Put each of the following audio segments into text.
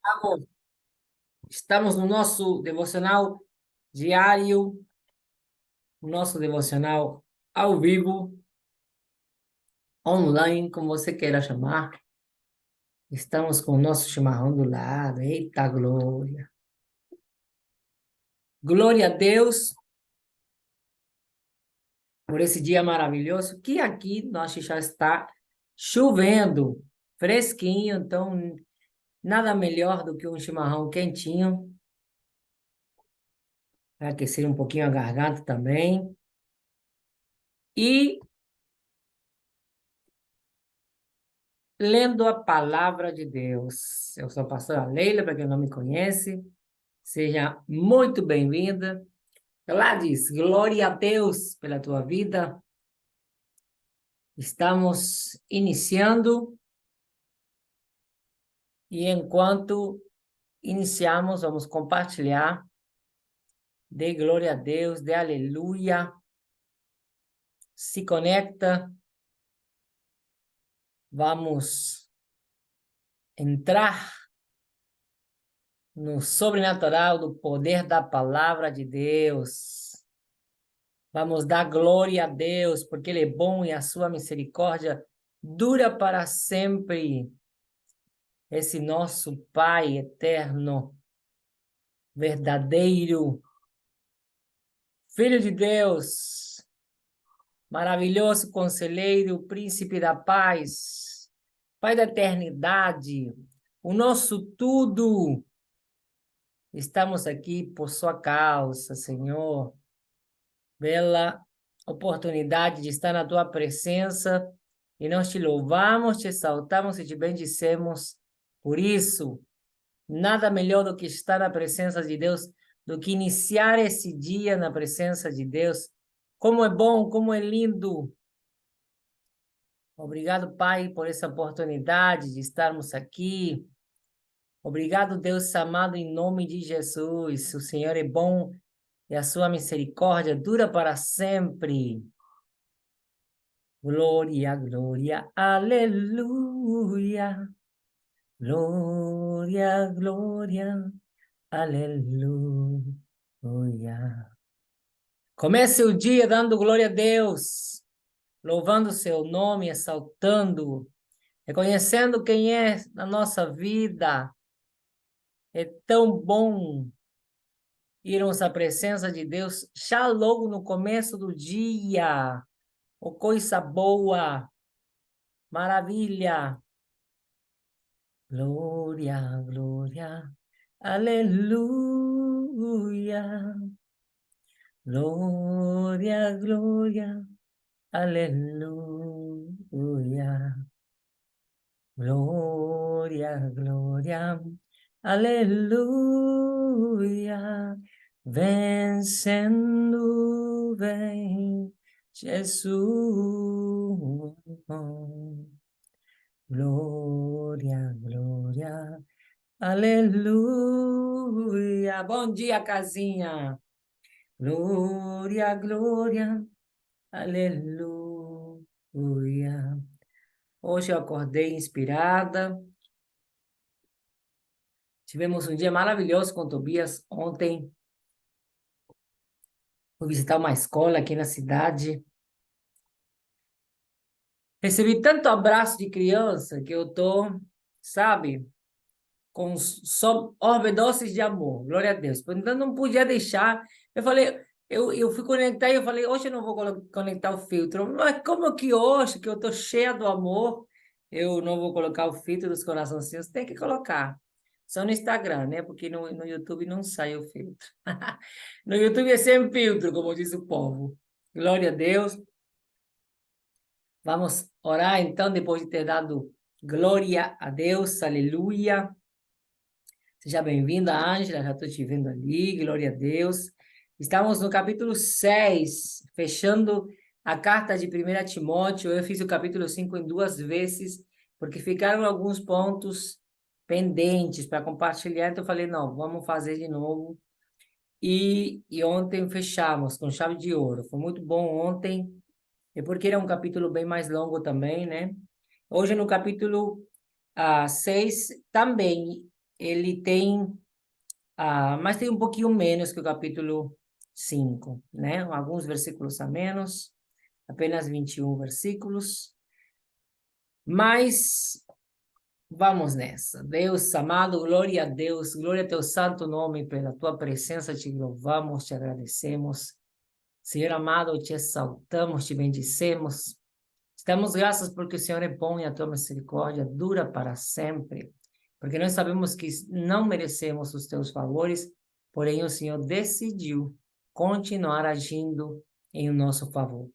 Estamos, estamos no nosso devocional diário, nosso devocional ao vivo, online, como você queira chamar. Estamos com o nosso chimarrão do lado. Eita glória! Glória a Deus por esse dia maravilhoso, que aqui nós já está chovendo, fresquinho, então nada melhor do que um chimarrão quentinho, para aquecer um pouquinho a garganta também. E lendo a palavra de Deus. Eu sou a pastora Leila, para quem não me conhece, seja muito bem-vinda. Gladys, glória a Deus pela tua vida. Estamos iniciando e enquanto iniciamos, vamos compartilhar. Dê glória a Deus, dê aleluia. Se conecta. Vamos entrar no sobrenatural do poder da palavra de Deus. Vamos dar glória a Deus, porque Ele é bom e a sua misericórdia dura para sempre. Esse nosso Pai eterno, verdadeiro, Filho de Deus, maravilhoso conselheiro, príncipe da paz, Pai da eternidade, o nosso tudo. Estamos aqui por sua causa, Senhor, pela oportunidade de estar na tua presença, e nós te louvamos, te exaltamos e te bendicemos. Por isso, nada melhor do que estar na presença de Deus, do que iniciar esse dia na presença de Deus. Como é bom, como é lindo. Obrigado, Pai, por essa oportunidade de estarmos aqui. Obrigado, Deus amado, em nome de Jesus. O Senhor é bom e a sua misericórdia dura para sempre. Glória, glória, aleluia. Glória, glória, aleluia. Comece o dia dando glória a Deus, louvando o seu nome, exaltando, reconhecendo quem é na nossa vida. É tão bom irmos à presença de Deus já logo no começo do dia. Oh, coisa boa, maravilha. Glória, glória, aleluia. Glória, glória, aleluia. Glória, glória, aleluia. Vencendo vem Jesus. Glória, glória, aleluia. Bom dia, casinha. Glória, glória, aleluia. Hoje eu acordei inspirada. Tivemos um dia maravilhoso com o Tobias. Ontem fui visitar uma escola aqui na cidade. Recebi tanto abraço de criança que eu tô, sabe, com só overdoses de amor. Glória a Deus. Então não podia deixar. Eu falei, eu fui conectar e eu falei, hoje eu não vou conectar o filtro. Mas como que hoje, que eu tô cheia do amor, eu não vou colocar o filtro dos coraçõezinhos? Tem que colocar. Só no Instagram, né? Porque no YouTube não sai o filtro. No YouTube é sem filtro, como diz o povo. Glória a Deus. Vamos orar então, depois de ter dado glória a Deus, aleluia. Seja bem-vinda, Ângela, já estou te vendo ali, glória a Deus. Estamos no capítulo 6, fechando a carta de 1 Timóteo. Eu fiz o capítulo 5 em 2 vezes, porque ficaram alguns pontos pendentes para compartilhar, então eu falei, não, vamos fazer de novo. E ontem fechamos com chave de ouro. Foi muito bom ontem, é porque era um capítulo bem mais longo também, né? Hoje no capítulo 6 também. ele tem, mas tem um pouquinho menos que o capítulo 5, né? Alguns versículos a menos, apenas 21 versículos. Mas vamos nessa. Deus amado, glória a Deus, glória a teu santo nome, pela tua presença te louvamos, te agradecemos. Senhor amado, te exaltamos, te bendicemos. Damos graças porque o Senhor é bom e a tua misericórdia dura para sempre. Porque nós sabemos que não merecemos os teus favores, porém o Senhor decidiu continuar agindo em nosso favor.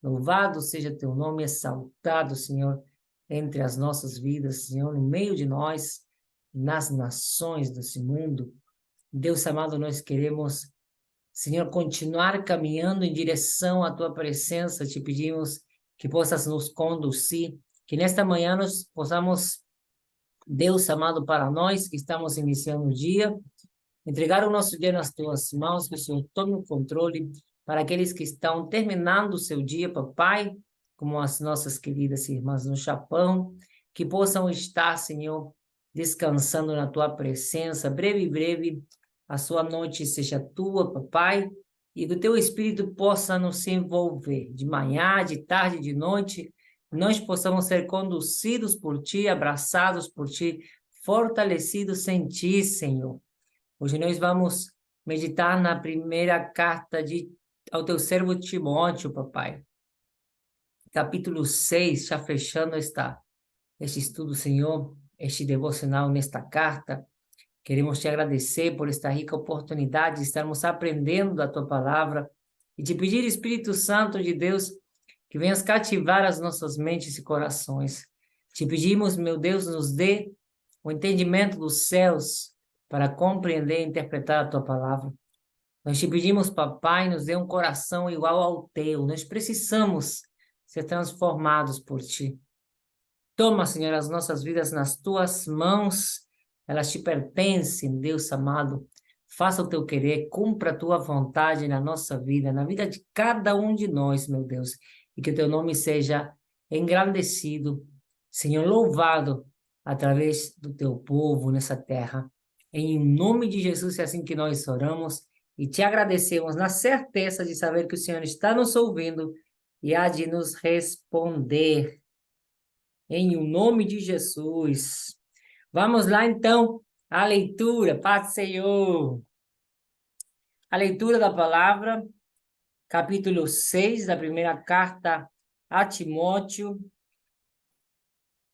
Louvado seja teu nome, exaltado, Senhor, entre as nossas vidas, Senhor, no meio de nós, nas nações desse mundo. Deus amado, nós queremos, Senhor, continuar caminhando em direção à tua presença. Te pedimos que possas nos conduzir, que nesta manhã nós possamos, Deus amado, para nós que estamos iniciando o dia, entregar o nosso dia nas tuas mãos, que o Senhor tome o controle. Para aqueles que estão terminando o seu dia, papai, como as nossas queridas irmãs no Japão, que possam estar, Senhor, descansando na tua presença. Breve, a sua noite seja tua, papai, e que o teu Espírito possa nos envolver de manhã, de tarde, de noite, nós possamos ser conduzidos por ti, abraçados por ti, fortalecidos em ti, Senhor. Hoje nós vamos meditar na primeira carta ao teu servo Timóteo, papai. Capítulo 6, já fechando este estudo, Senhor, este devocional nesta carta. Queremos te agradecer por esta rica oportunidade de estarmos aprendendo da tua palavra e te pedir, Espírito Santo de Deus, que venhas cativar as nossas mentes e corações. Te pedimos, meu Deus, nos dê o entendimento dos céus para compreender e interpretar a tua palavra. Nós te pedimos, papai, nos dê um coração igual ao teu. Nós precisamos ser transformados por ti. Toma, Senhor, as nossas vidas nas tuas mãos. Elas te pertencem, Deus amado. Faça o teu querer, cumpra a tua vontade na nossa vida, na vida de cada um de nós, meu Deus. E que o teu nome seja engrandecido, Senhor, louvado através do teu povo nessa terra. Em nome de Jesus é assim que nós oramos e te agradecemos na certeza de saber que o Senhor está nos ouvindo e há de nos responder. Em nome de Jesus. Vamos lá, então, a leitura. Paz do Senhor. A leitura da palavra, capítulo 6 da primeira carta a Timóteo.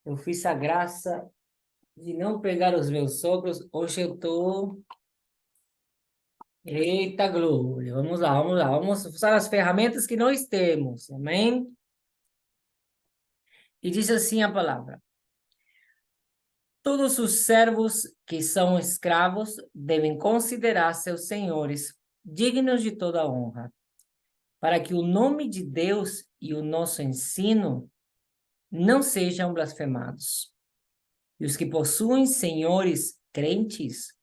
Eu fiz a graça de não pegar os meus sogros. Hoje eu estou... Eita glória! Vamos lá. Vamos usar as ferramentas que nós temos. Amém? E diz assim a palavra. Todos os servos que são escravos devem considerar seus senhores dignos de toda honra, para que o nome de Deus e o nosso ensino não sejam blasfemados. E os que possuem senhores crentes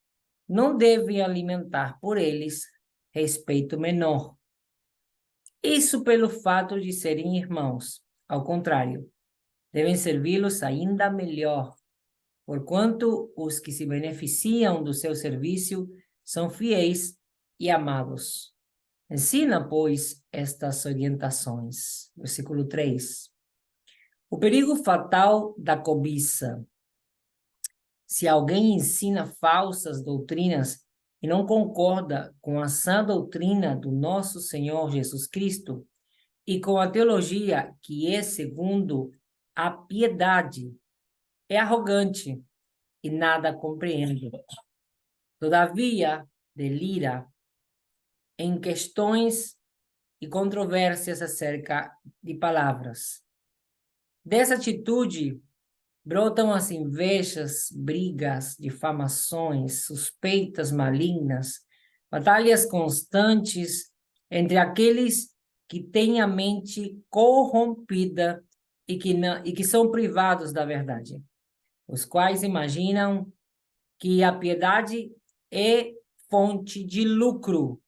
não devem alimentar por eles respeito menor. Isso pelo fato de serem irmãos. Ao contrário, devem servi-los ainda melhor, porquanto os que se beneficiam do seu serviço são fiéis e amados. Ensina, pois, estas orientações. Versículo 3. O perigo fatal da cobiça. Se alguém ensina falsas doutrinas e não concorda com a sã doutrina do nosso Senhor Jesus Cristo e com a teologia que é segundo a piedade, é arrogante e nada compreende. Todavia, delira em questões e controvérsias acerca de palavras. Dessa atitude brotam as invejas, brigas, difamações, suspeitas malignas, batalhas constantes entre aqueles que têm a mente corrompida e que são privados da verdade, os quais imaginam que a piedade é fonte de lucro.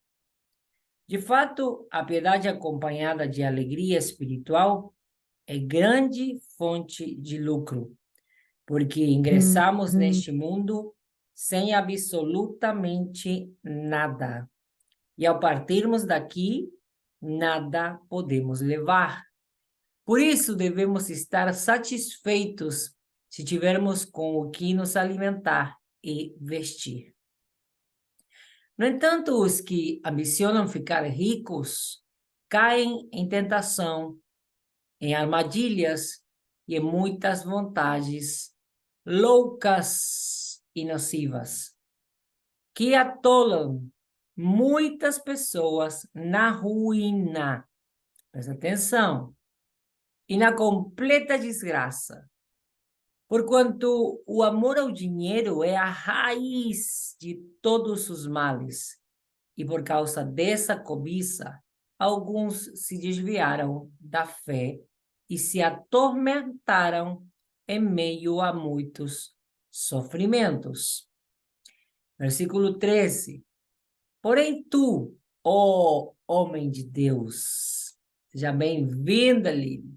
De fato, a piedade acompanhada de alegria espiritual é grande fonte de lucro, porque ingressamos neste mundo sem absolutamente nada. E ao partirmos daqui, nada podemos levar. Por isso, devemos estar satisfeitos se tivermos com o que nos alimentar e vestir. No entanto, os que ambicionam ficar ricos caem em tentação, em armadilhas e em muitas vontades loucas e nocivas, que atolam muitas pessoas na ruína. Presta atenção. E na completa desgraça. Porquanto o amor ao dinheiro é a raiz de todos os males. E por causa dessa cobiça, alguns se desviaram da fé e se atormentaram em meio a muitos sofrimentos. Versículo 13. Porém tu, ó homem de Deus, seja bem-vinda, Lili.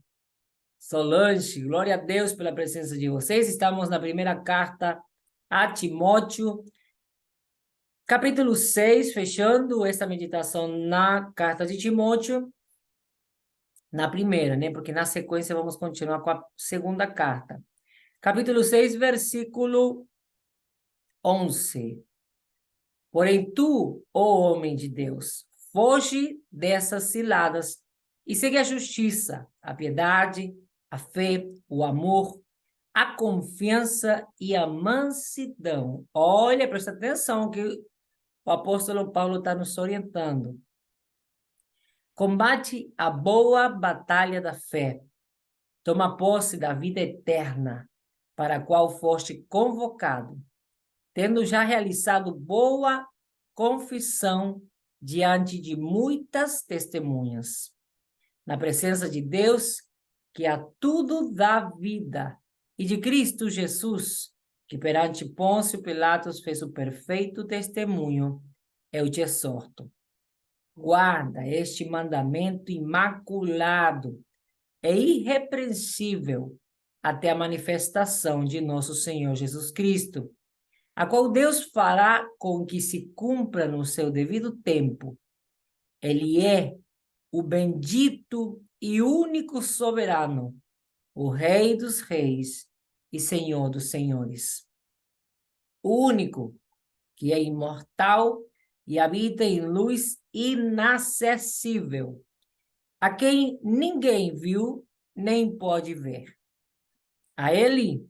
Solange, glória a Deus pela presença de vocês. Estamos na primeira carta a Timóteo, capítulo 6, fechando esta meditação na carta de Timóteo, na primeira, né? Porque na sequência vamos continuar com a segunda carta. Capítulo 6, versículo 11. Porém tu, ó homem de Deus, foge dessas ciladas e segue a justiça, a piedade, a fé, o amor, a confiança e a mansidão. Olha, presta atenção que o apóstolo Paulo está nos orientando. Combate a boa batalha da fé. Toma posse da vida eterna, para a qual foste convocado, tendo já realizado boa confissão diante de muitas testemunhas. Na presença de Deus, que a tudo dá vida, e de Cristo Jesus, que perante Pôncio Pilatos fez o perfeito testemunho, eu te exorto. Guarda este mandamento imaculado e irrepreensível até a manifestação de nosso Senhor Jesus Cristo, a qual Deus fará com que se cumpra no seu devido tempo. Ele é o bendito e único soberano, o Rei dos reis e Senhor dos senhores. O único que é imortal e habita em luz inacessível, a quem ninguém viu nem pode ver. A ele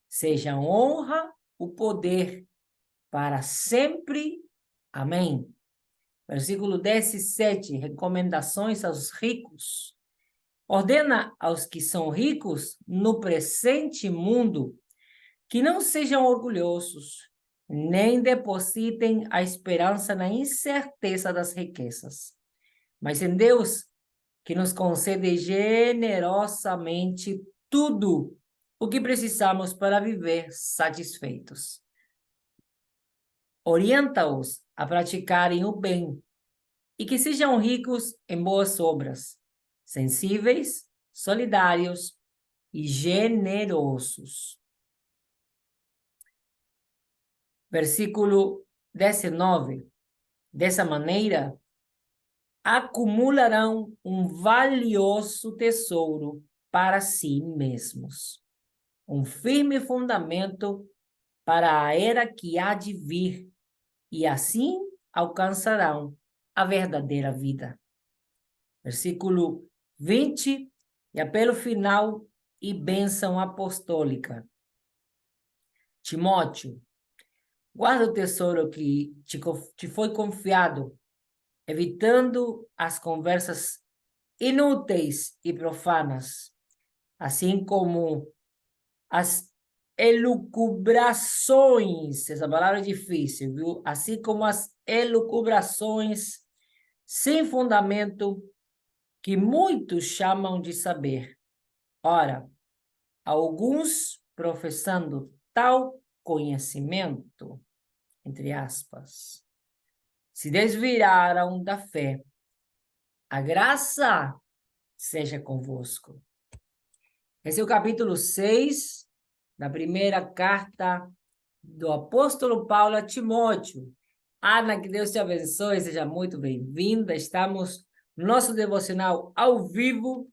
seja a honra, o poder, para sempre. Amém. Versículo 17, recomendações aos ricos. Ordena aos que são ricos no presente mundo que não sejam orgulhosos, nem depositem a esperança na incerteza das riquezas, mas em Deus, que nos concede generosamente tudo o que precisamos para viver satisfeitos. Orienta-os a praticarem o bem e que sejam ricos em boas obras, sensíveis, solidários e generosos. Versículo 19. Dessa maneira, acumularão um valioso tesouro para si mesmos, um firme fundamento para a era que há de vir, e assim alcançarão a verdadeira vida. Versículo 20, e apelo final e bênção apostólica. Timóteo, guarda o tesouro que te foi confiado, evitando as conversas inúteis e profanas, assim como as elucubrações, essa palavra é difícil, viu? Assim como as elucubrações sem fundamento que muitos chamam de saber. Ora, alguns professando tal conhecimento, entre aspas, se desviraram da fé. A graça seja convosco. Esse é o capítulo 6 da primeira carta do apóstolo Paulo a Timóteo. Ana, que Deus te abençoe, seja muito bem-vinda. Estamos no nosso devocional ao vivo,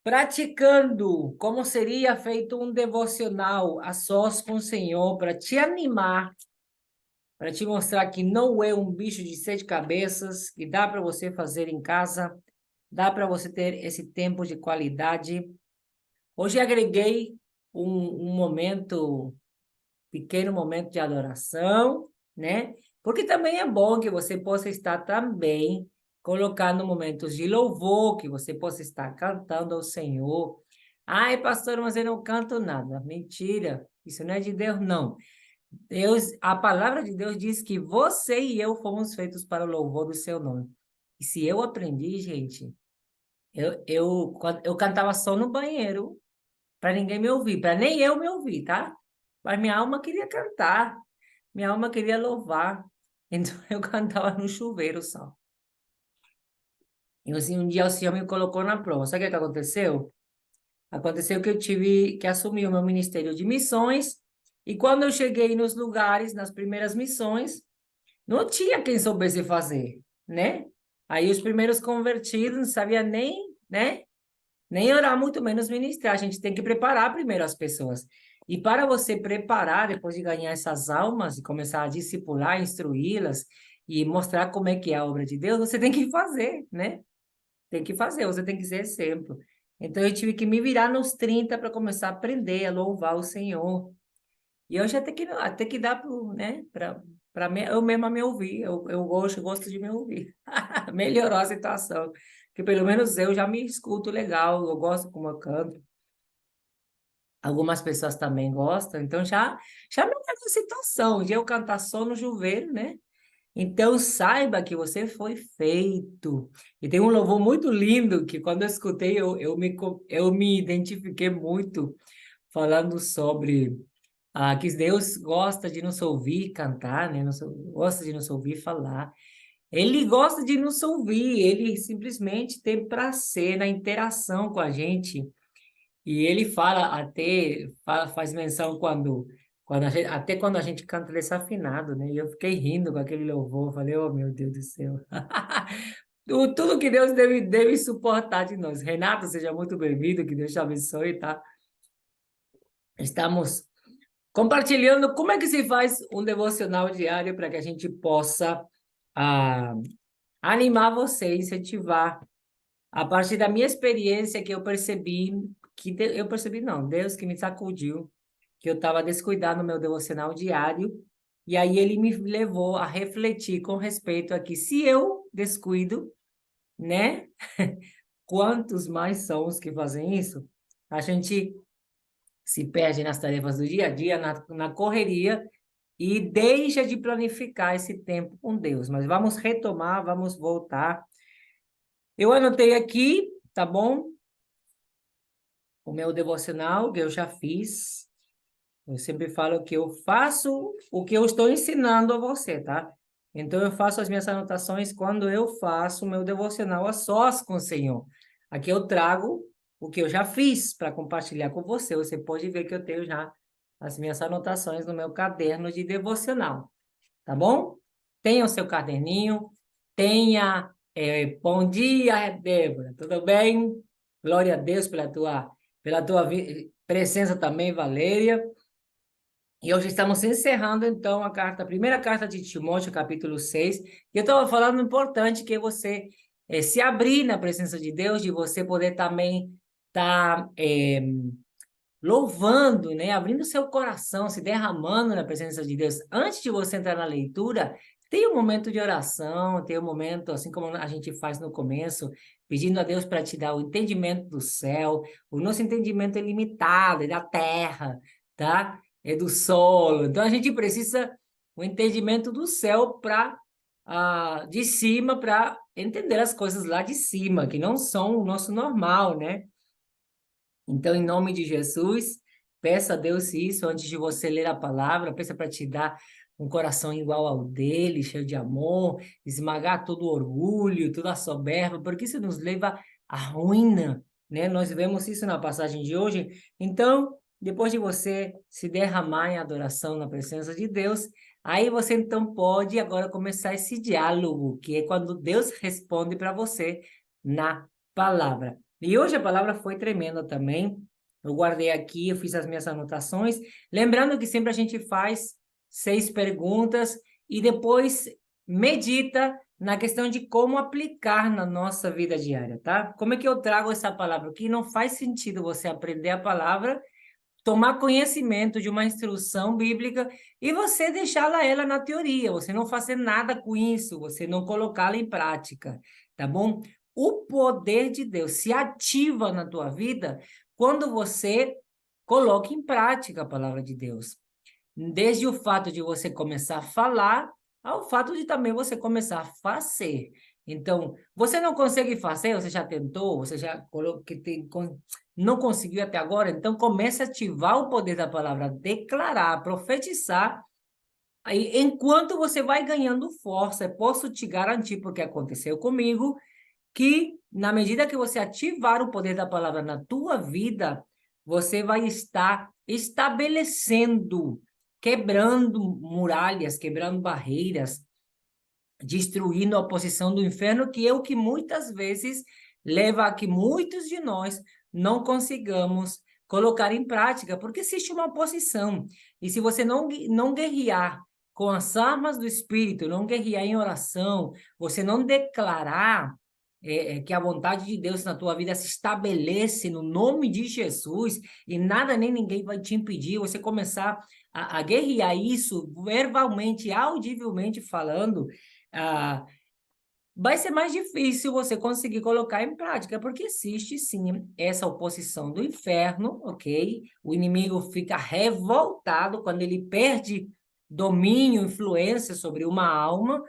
praticando como seria feito um devocional a sós com o Senhor, para te animar, para te mostrar que não é um bicho de 7 cabeças, que dá para você fazer em casa, dá para você ter esse tempo de qualidade. Hoje agreguei um momento, pequeno momento de adoração, né? Porque também é bom que você possa estar também colocando momentos de louvor, que você possa estar cantando ao Senhor. Ai, pastor, mas eu não canto nada. Mentira, isso não é de Deus, não. Deus, a palavra de Deus diz que você e eu fomos feitos para o louvor do seu nome. E se eu aprendi, gente, eu cantava só no banheiro, para ninguém me ouvir, para nem eu me ouvir, tá? Mas minha alma queria cantar, minha alma queria louvar. Então eu cantava no chuveiro só. E assim, um dia o Senhor me colocou na prova. Sabe o que aconteceu? Aconteceu que eu tive que assumir o meu ministério de missões. E quando eu cheguei nos lugares, nas primeiras missões, não tinha quem soubesse fazer, né? Aí os primeiros convertidos não sabiam nem, né? Nem orar, muito menos ministrar. A gente tem que preparar primeiro as pessoas. E para você preparar, depois de ganhar essas almas e começar a discipular, instruí-las e mostrar como é que é a obra de Deus, você tem que fazer, né? Tem que fazer, você tem que ser exemplo. Então, eu tive que me virar nos 30 para começar a aprender a louvar o Senhor. E eu já tenho que, até que dar pro, né? Para eu mesma me ouvir. Eu gosto de me ouvir. Melhorou a situação. Porque pelo menos eu já me escuto legal, eu gosto como eu canto. Algumas pessoas também gostam, então já melhorou a situação de eu cantar só no chuveiro, né? Então saiba que você foi feito. E tem um louvor muito lindo que quando eu escutei eu me identifiquei muito falando sobre que Deus gosta de nos ouvir cantar, né? Gosta de nos ouvir falar. Ele gosta de nos ouvir, ele simplesmente tem prazer na interação com a gente. E ele fala até, faz menção até quando a gente canta desafinado, né? E eu fiquei rindo com aquele louvor, falei, oh meu Deus do céu. Tudo que Deus deve suportar de nós. Renato, seja muito bem-vindo, que Deus te abençoe, tá? Estamos compartilhando como é que se faz um devocional diário para que a gente possa ah, animar você, incentivar. A partir da minha experiência que eu percebi, eu percebi não, Deus que me sacudiu, que eu estava descuidado no meu devocional diário, e aí ele me levou a refletir com respeito a que se eu descuido, né? Quantos mais são os que fazem isso? A gente se perde nas tarefas do dia a dia, na correria, e deixa de planificar esse tempo com Deus. Mas vamos retomar, vamos voltar. Eu anotei aqui, tá bom? O meu devocional que eu já fiz. Eu sempre falo que eu faço o que eu estou ensinando a você, tá? Então, eu faço as minhas anotações quando eu faço o meu devocional a sós com o Senhor. Aqui eu trago o que eu já fiz para compartilhar com você. Você pode ver que eu tenho já as minhas anotações no meu caderno de devocional, tá bom? Tenha o seu caderninho, tenha... bom dia, Débora, tudo bem? Glória a Deus pela tua presença também, Valéria. E hoje estamos encerrando, então, a primeira carta de Timóteo, capítulo 6. E eu estava falando importante que você se abrir na presença de Deus, de você poder também estar louvando, né? Abrindo seu coração, se derramando na presença de Deus. Antes de você entrar na leitura, tem um momento de oração, tem um momento, assim como a gente faz no começo, pedindo a Deus para te dar o entendimento do céu. O nosso entendimento é limitado, é da terra, tá? É do solo. Então a gente precisa o entendimento do céu de cima para entender as coisas lá de cima, que não são o nosso normal, né? Então, em nome de Jesus, peça a Deus isso antes de você ler a palavra, peça para te dar um coração igual ao dele, cheio de amor, esmagar todo o orgulho, toda a soberba, porque isso nos leva à ruína, né? Nós vemos isso na passagem de hoje. Então, depois de você se derramar em adoração na presença de Deus, aí você então pode agora começar esse diálogo, que é quando Deus responde para você na palavra. E hoje a palavra foi tremenda também. Eu guardei aqui, eu fiz as minhas anotações. Lembrando que sempre a gente faz 6 perguntas e depois medita na questão de como aplicar na nossa vida diária, tá? Como é que eu trago essa palavra? Que não faz sentido você aprender a palavra, tomar conhecimento de uma instrução bíblica e você deixá-la ela na teoria, você não fazer nada com isso, você não colocá-la em prática, tá bom? O poder de Deus se ativa na tua vida quando você coloca em prática a palavra de Deus. Desde o fato de você começar a falar, ao fato de também você começar a fazer. Então, você não consegue fazer, você já tentou, você já não conseguiu até agora, então comece a ativar o poder da palavra, declarar, profetizar, aí, enquanto você vai ganhando força. Eu posso te garantir, porque aconteceu comigo, que na medida que você ativar o poder da palavra na tua vida, você vai estar estabelecendo, quebrando muralhas, quebrando barreiras, destruindo a oposição do inferno, que é o que muitas vezes leva a que muitos de nós não consigamos colocar em prática, porque existe uma oposição. E se você não guerrear com as armas do Espírito, não guerrear em oração, você não declarar que a vontade de Deus na tua vida se estabelece no nome de Jesus, e nada nem ninguém vai te impedir, você começar a guerrear isso verbalmente, audivelmente falando, vai ser mais difícil você conseguir colocar em prática, porque existe sim essa oposição do inferno, ok? O inimigo fica revoltado quando ele perde domínio, influência sobre uma alma,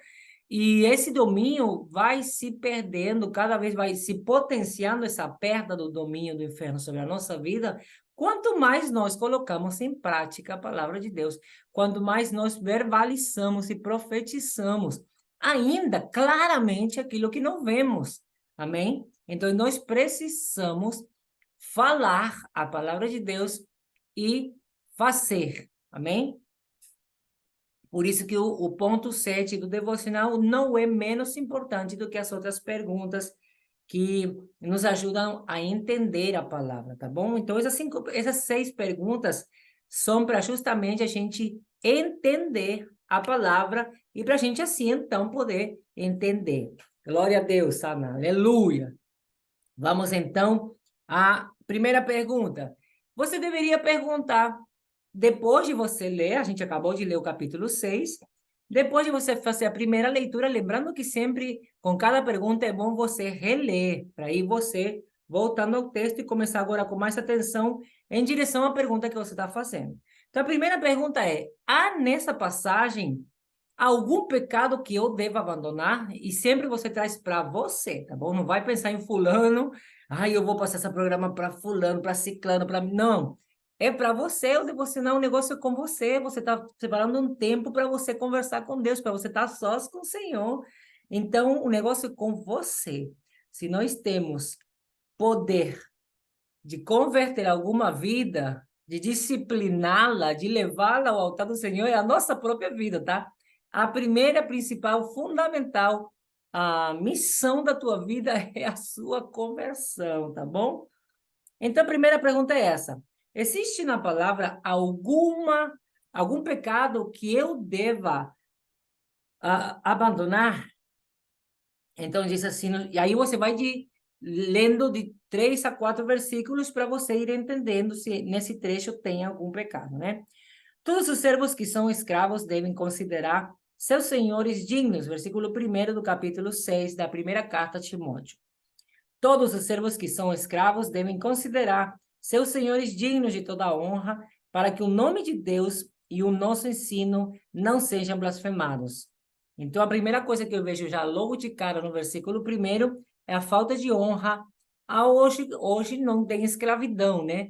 e esse domínio vai se perdendo, cada vez vai se potenciando essa perda do domínio do inferno sobre a nossa vida, quanto mais nós colocamos em prática a palavra de Deus, quanto mais nós verbalizamos e profetizamos, ainda claramente aquilo que não vemos, amém? Então, nós precisamos falar a palavra de Deus e fazer, amém? Por isso que o ponto 7 do devocional não é menos importante do que as outras perguntas que nos ajudam a entender a palavra, tá bom? Então, essas 6 perguntas são para justamente a gente entender a palavra e para a gente, assim, então, poder entender. Glória a Deus, Ana. Aleluia. Vamos, então, à primeira pergunta. Você deveria perguntar, depois de você ler, a gente acabou de ler o capítulo 6, depois de você fazer a primeira leitura, lembrando que sempre, com cada pergunta, é bom você reler, para ir você voltando ao texto e começar agora com mais atenção em direção à pergunta que você está fazendo. Então, a primeira pergunta é, há nessa passagem algum pecado que eu devo abandonar? E sempre você traz para você, tá bom? Não vai pensar em fulano, eu vou passar esse programa para fulano, para ciclano, para... Não, é para você, o devocional é um negócio com você, você está separando um tempo para você conversar com Deus, para você estar sós com o Senhor. Então, o negócio é com você. Se nós temos poder de converter alguma vida, de discipliná-la, de levá-la ao altar do Senhor, é a nossa própria vida, tá? A primeira, principal, fundamental, a missão da tua vida é a sua conversão, tá bom? Então, a primeira pergunta é essa. Existe na palavra algum pecado que eu deva abandonar? Então, diz assim, e aí você vai lendo de 3 a 4 versículos para você ir entendendo se nesse trecho tem algum pecado, né? Todos os servos que são escravos devem considerar seus senhores dignos, versículo 1 do capítulo 6 da primeira carta a Timóteo. Todos os servos que são escravos devem considerar seus senhores dignos de toda honra, para que o nome de Deus e o nosso ensino não sejam blasfemados. Então, a primeira coisa que eu vejo já logo de cara no versículo 1 é a falta de honra. Hoje não tem escravidão, né?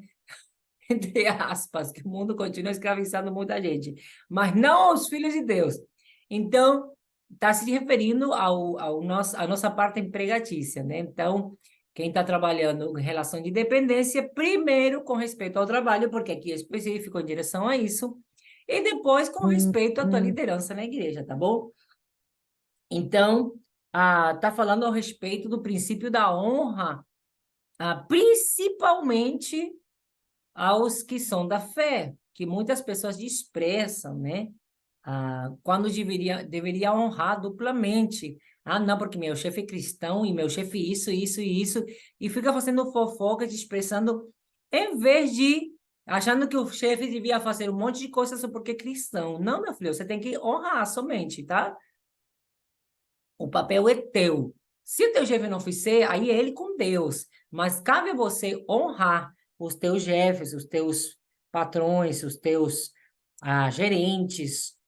Entre aspas, que o mundo continua escravizando muita gente, mas não aos filhos de Deus. Então, está se referindo à nossa parte empregatícia, né? Então, Quem está trabalhando em relação de dependência, primeiro com respeito ao trabalho, porque aqui é específico em direção a isso, e depois com respeito à tua liderança na igreja, tá bom? Então, tá falando ao respeito do princípio da honra, principalmente aos que são da fé, que muitas pessoas desprezam, né? Quando deveria honrar duplamente. Não, porque meu chefe é cristão e meu chefe isso, isso e isso, e fica fazendo fofoca, expressando, em vez de achando que o chefe devia fazer um monte de coisas só porque é cristão. Não, meu filho, você tem que honrar somente, tá? O papel é teu. Se o teu chefe não fizer, aí é ele com Deus. Mas cabe a você honrar os teus chefes, os teus patrões, os teus gerentes.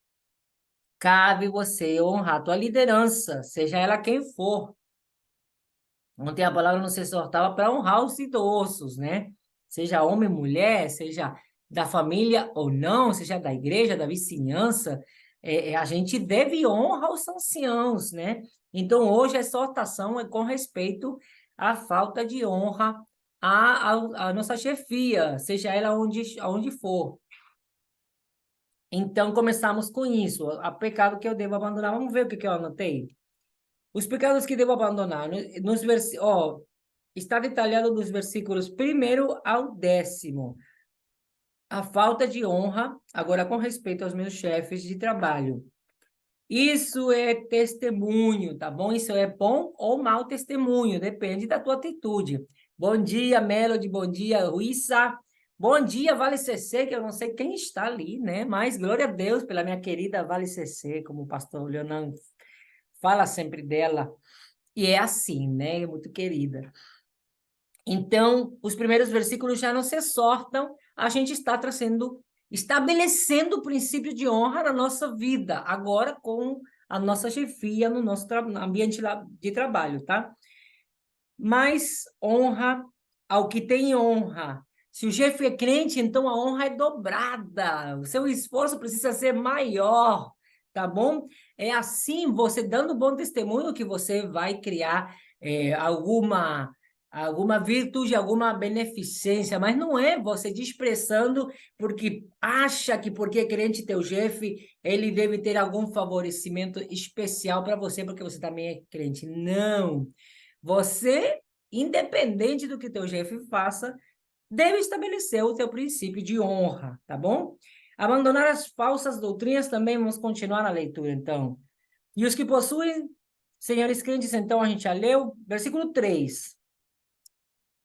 Cabe você honrar a tua liderança, seja ela quem for. Ontem a palavra não se exortava para honrar os idosos, né? Seja homem, mulher, seja da família ou não, seja da igreja, da vizinhança, a gente deve honrar os anciãos, né? Então, hoje a exortação é com respeito à falta de honra à nossa chefia, seja ela onde for. Então, começamos com isso. A pecado que eu devo abandonar. Vamos ver o que eu anotei. Os pecados que devo abandonar. Está detalhado dos versículos 1º ao 10º. A falta de honra, agora com respeito aos meus chefes de trabalho. Isso é testemunho, tá bom? Isso é bom ou mau testemunho, depende da tua atitude. Bom dia, Melody, bom dia, Ruissa. Bom dia, Vale CC, que eu não sei quem está ali, né? Mas glória a Deus pela minha querida Vale CC, como o pastor Leonardo fala sempre dela. E é assim, né? É muito querida. Então, os primeiros versículos já não se exortam, a gente está estabelecendo o princípio de honra na nossa vida, agora com a nossa chefia no nosso ambiente de trabalho, tá? Mas honra ao que tem honra. Se o chefe é crente, então a honra é dobrada, o seu esforço precisa ser maior, tá bom? É assim, você dando bom testemunho, que você vai criar alguma virtude, alguma beneficência, mas não é você desprezando porque acha que porque é crente teu chefe, ele deve ter algum favorecimento especial para você, porque você também é crente. Não. Você, independente do que teu chefe faça, deve estabelecer o teu princípio de honra, tá bom? Abandonar as falsas doutrinas também, vamos continuar na leitura, então. E os que possuem, senhores crentes, então a gente já leu, versículo 3.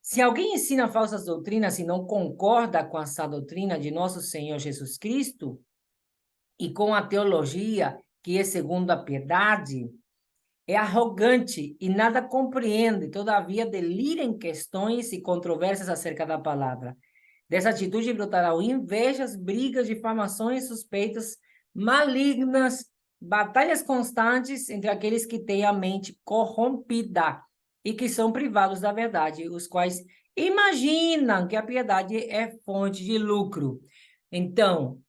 Se alguém ensina falsas doutrinas e não concorda com essa doutrina de nosso Senhor Jesus Cristo e com a teologia que é segundo a piedade, é arrogante e nada compreende, todavia delira em questões e controvérsias acerca da palavra. Dessa atitude brotarão invejas, brigas, difamações, suspeitas, malignas, batalhas constantes entre aqueles que têm a mente corrompida e que são privados da verdade, os quais imaginam que a piedade é fonte de lucro. Então,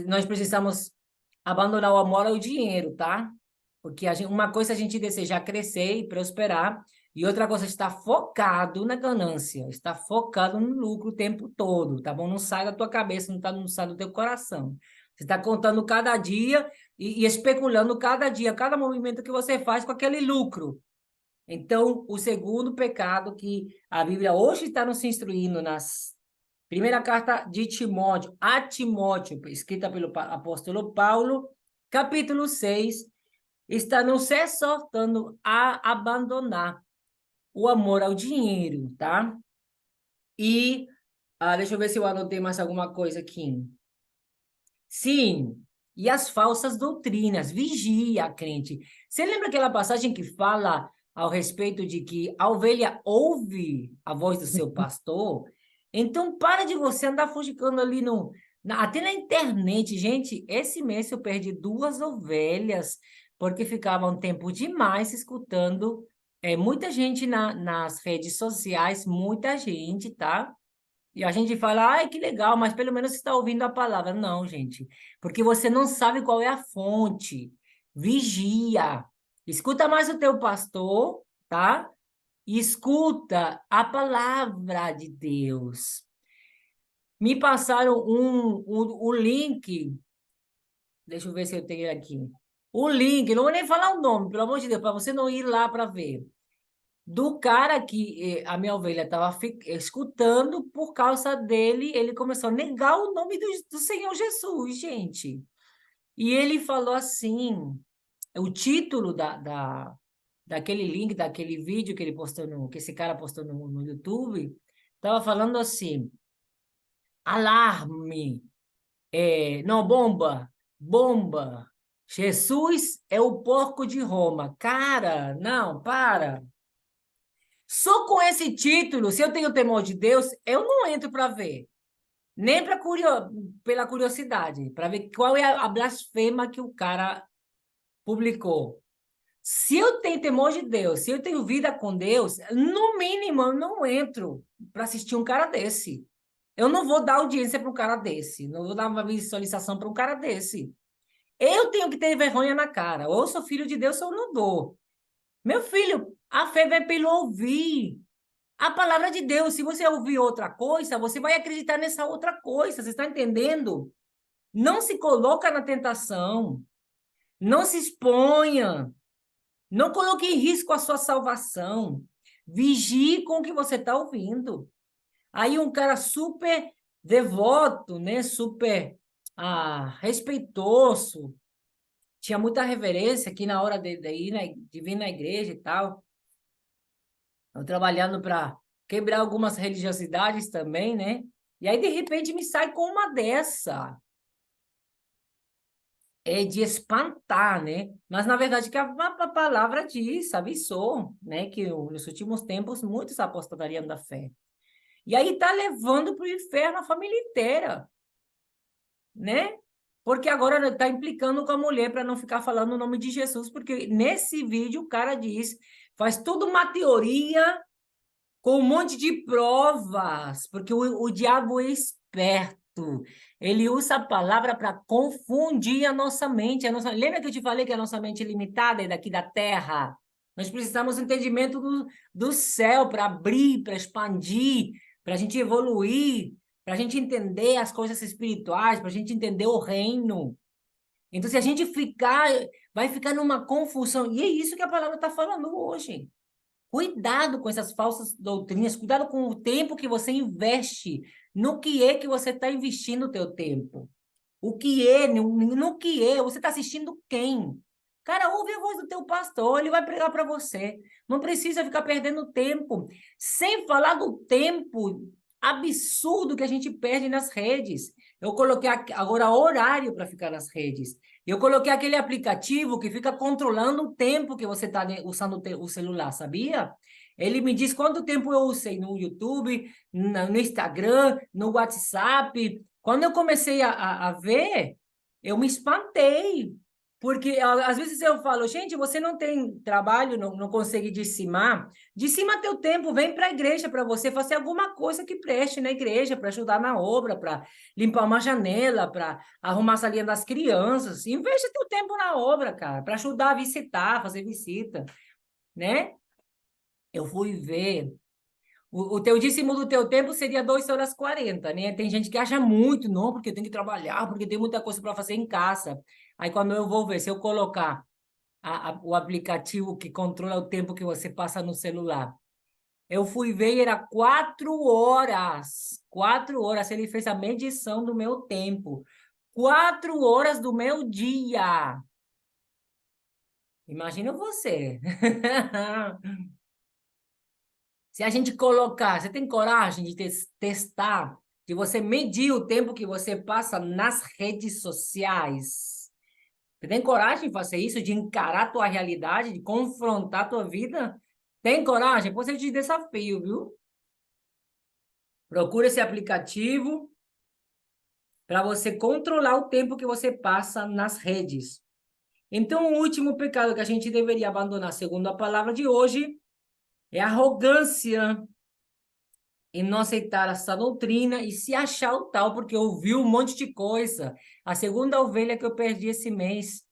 nós precisamos abandonar o amor ao dinheiro, tá? Porque uma coisa é a gente desejar crescer e prosperar, e outra coisa é estar focado na ganância, estar focado no lucro o tempo todo, tá bom? Não sai da tua cabeça, não sai do teu coração. Você está contando cada dia e especulando cada dia, cada movimento que você faz com aquele lucro. Então, o segundo pecado que a Bíblia hoje está nos instruindo nas primeira carta de Timóteo, a Timóteo, escrita pelo apóstolo Paulo, capítulo 6, está nos exortando a abandonar o amor ao dinheiro, tá? E, deixa eu ver se eu anotei mais alguma coisa aqui. Sim, e as falsas doutrinas, vigia, crente. Você lembra aquela passagem que fala ao respeito de que a ovelha ouve a voz do seu pastor? Então, para de você andar fugicando ali até na internet. Gente, esse mês eu perdi 2 ovelhas, porque ficava um tempo demais escutando muita gente nas redes sociais, muita gente, tá? E a gente fala, ai, que legal, mas pelo menos você está ouvindo a palavra. Não, gente, porque você não sabe qual é a fonte. Vigia. Escuta mais o teu pastor, tá? escuta a palavra de Deus. Me passaram o link, deixa eu ver se eu tenho aqui. O link, não vou nem falar o nome, pelo amor de Deus, para você não ir lá para ver. Do cara que a minha ovelha estava escutando, por causa dele, ele começou a negar o nome do Senhor Jesus, gente. E ele falou assim, o título daquele link, daquele vídeo que ele postou que esse cara postou no YouTube, estava falando assim, alarme, não, bomba, bomba, Jesus é o porco de Roma. Cara, não, para. Só com esse título, se eu tenho temor de Deus, eu não entro para ver. Nem pela curiosidade, para ver qual é a blasfema que o cara publicou. Se eu tenho temor de Deus, se eu tenho vida com Deus, no mínimo eu não entro para assistir um cara desse. Eu não vou dar audiência para um cara desse. Não vou dar uma visualização para um cara desse. Eu tenho que ter vergonha na cara. Ou eu sou filho de Deus ou eu não dou. Meu filho, a fé vai pelo ouvir a palavra de Deus. Se você ouvir outra coisa, você vai acreditar nessa outra coisa. Você está entendendo? Não se coloca na tentação. Não se exponha. Não coloque em risco a sua salvação. Vigie com o que você está ouvindo. Aí um cara super devoto, né? Super respeitoso. Tinha muita reverência aqui na hora de vir na igreja e tal. Eu trabalhando para quebrar algumas religiosidades também, né? E aí, de repente, me sai com uma dessa. É de espantar, né? Mas, na verdade, que a palavra diz, avisou, né? Que nos últimos tempos, muitos apostatariam da fé. E aí está levando para o inferno a família inteira, né? Porque agora está implicando com a mulher para não ficar falando o nome de Jesus, porque nesse vídeo o cara diz, faz toda uma teoria com um monte de provas, porque o diabo é esperto. Ele usa a palavra para confundir a nossa mente. Lembra que eu te falei que a nossa mente é limitada, é daqui da terra? Nós precisamos do entendimento do céu para abrir, para expandir, para a gente evoluir, para a gente entender as coisas espirituais, para a gente entender o reino. Então, se a gente vai ficar numa confusão. E é isso que a palavra está falando hoje. Cuidado com essas falsas doutrinas, cuidado com o tempo que você investe, no que é que você está investindo o teu tempo. O que é, no que é, você está assistindo quem? Cara, ouve a voz do teu pastor, ele vai pregar para você. Não precisa ficar perdendo tempo. Sem falar do tempo absurdo que a gente perde nas redes. Eu coloquei agora horário para ficar nas redes. Eu coloquei aquele aplicativo que fica controlando o tempo que você está usando o celular, sabia? Ele me diz quanto tempo eu usei no YouTube, no Instagram, no WhatsApp. Quando eu comecei a ver, eu me espantei. Porque às vezes eu falo, gente, você não tem trabalho, não consegue dizimar. Dizima teu tempo, vem para a igreja para você fazer alguma coisa que preste na igreja, para ajudar na obra, para limpar uma janela, para arrumar a salinha das crianças. Investe teu tempo na obra, cara, para ajudar a visitar, fazer visita, né? Eu fui ver. O teu dízimo do teu tempo seria 2 horas e 40, né? Tem gente que acha muito, não, porque tem que trabalhar, porque tem muita coisa para fazer em casa. Aí, quando eu vou ver, se eu colocar o aplicativo que controla o tempo que você passa no celular, eu fui ver e era 4 horas. 4 horas. Ele fez a medição do meu tempo. 4 horas do meu dia. Imagina você. Se a gente colocar, você tem coragem de testar, de você medir o tempo que você passa nas redes sociais? Você tem coragem de fazer isso, de encarar a tua realidade, de confrontar a tua vida? Tem coragem? Depois eu te desafio, viu? Procura esse aplicativo para você controlar o tempo que você passa nas redes. Então, o último pecado que a gente deveria abandonar, segundo a palavra de hoje, é a arrogância em não aceitar essa doutrina e se achar o tal, porque ouviu um monte de coisa. A segunda ovelha que eu perdi esse mês,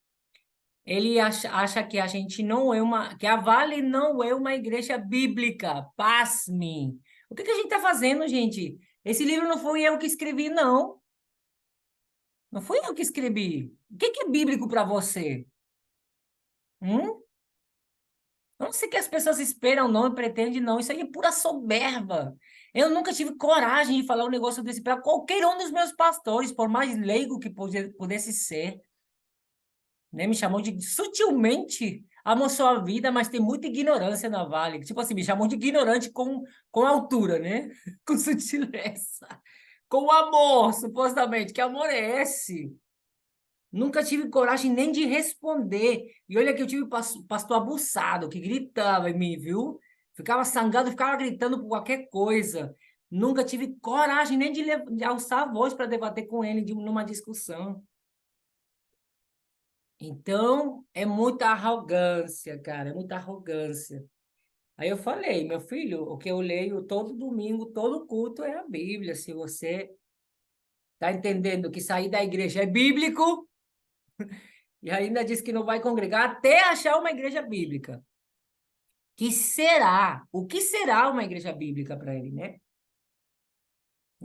Ele acha que a gente não é que a Vale não é uma igreja bíblica. Pasme. O que a gente está fazendo, gente? Esse livro não fui eu que escrevi, não. Não fui eu que escrevi. O que é bíblico para você? Hum? Eu não sei o que as pessoas esperam, não, e pretendem, não. Isso aí é pura soberba. Eu nunca tive coragem de falar um negócio desse para qualquer um dos meus pastores, por mais leigo que pudesse ser. Né? Me chamou de sutilmente amou sua vida, mas tem muita ignorância na Vale. Tipo assim, me chamou de ignorante com altura, né? Com sutileza. Com amor, supostamente. Que amor é esse? Nunca tive coragem nem de responder. E olha que eu tive pastor abuçado, que gritava em mim, viu? Ficava sangado, ficava gritando por qualquer coisa. Nunca tive coragem nem de alçar a voz para debater com ele numa discussão. Então, é muita arrogância, cara, é muita arrogância. Aí eu falei, meu filho, o que eu leio todo domingo, todo culto é a Bíblia. Se você está entendendo que sair da igreja é bíblico, e ainda diz que não vai congregar até achar uma igreja bíblica. O que será uma igreja bíblica para ele, né?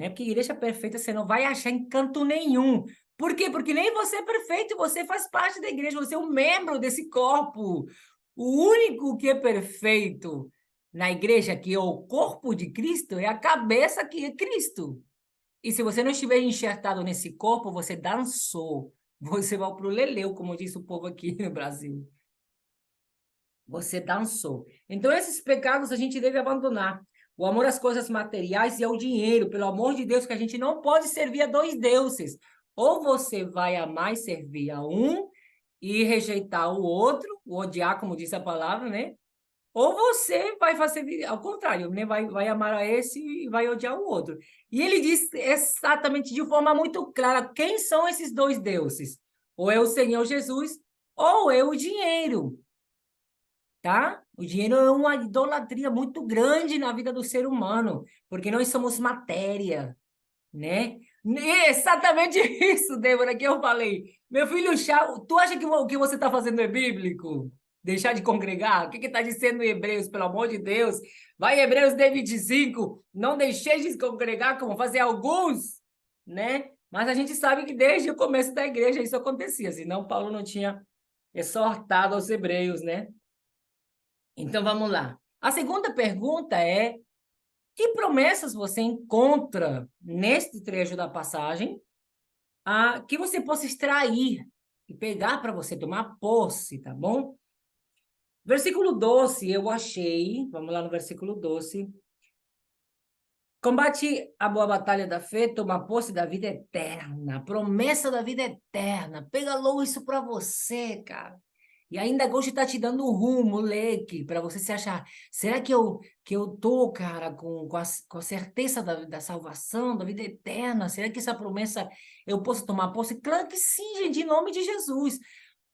Porque igreja perfeita você não vai achar em canto nenhum. Por quê? Porque nem você é perfeito, você faz parte da igreja, você é um membro desse corpo. O único que é perfeito na igreja, que é o corpo de Cristo, é a cabeça que é Cristo. E se você não estiver enxertado nesse corpo, você dançou. Você vai para o leleu, como diz o povo aqui no Brasil. Você dançou. Então, esses pecados a gente deve abandonar. O amor às coisas materiais e ao dinheiro, pelo amor de Deus, que a gente não pode servir a dois deuses. Ou você vai amar e servir a um e rejeitar o outro, o odiar, como diz a palavra, né? Ou você vai fazer ao contrário, né? Vai amar a esse e vai odiar o outro. E ele diz exatamente de forma muito clara quem são esses dois deuses. Ou é o Senhor Jesus, ou é o dinheiro, tá? O dinheiro é uma idolatria muito grande na vida do ser humano, porque nós somos matéria, né? Exatamente isso, Débora, que eu falei. Meu filho, tu acha que o que você está fazendo é bíblico? Deixar de congregar? O que está dizendo em Hebreus, pelo amor de Deus? Vai em Hebreus 25, não deixeis de congregar como fazer alguns, né? Mas a gente sabe que desde o começo da igreja isso acontecia, senão Paulo não tinha exortado aos hebreus, né? Então vamos lá. A segunda pergunta é: que promessas você encontra neste trecho da passagem que você possa extrair e pegar para você tomar posse, tá bom? Versículo 12, eu achei, vamos lá no versículo 12. Combate a boa batalha da fé, toma posse da vida eterna, promessa da vida eterna. Pega logo isso para você, cara. E ainda hoje está te dando um rumo, um leque, para você se achar. Será que eu tô, cara, com a certeza da salvação, da vida eterna? Será que essa promessa eu posso tomar posse? Claro que sim, gente, em nome de Jesus.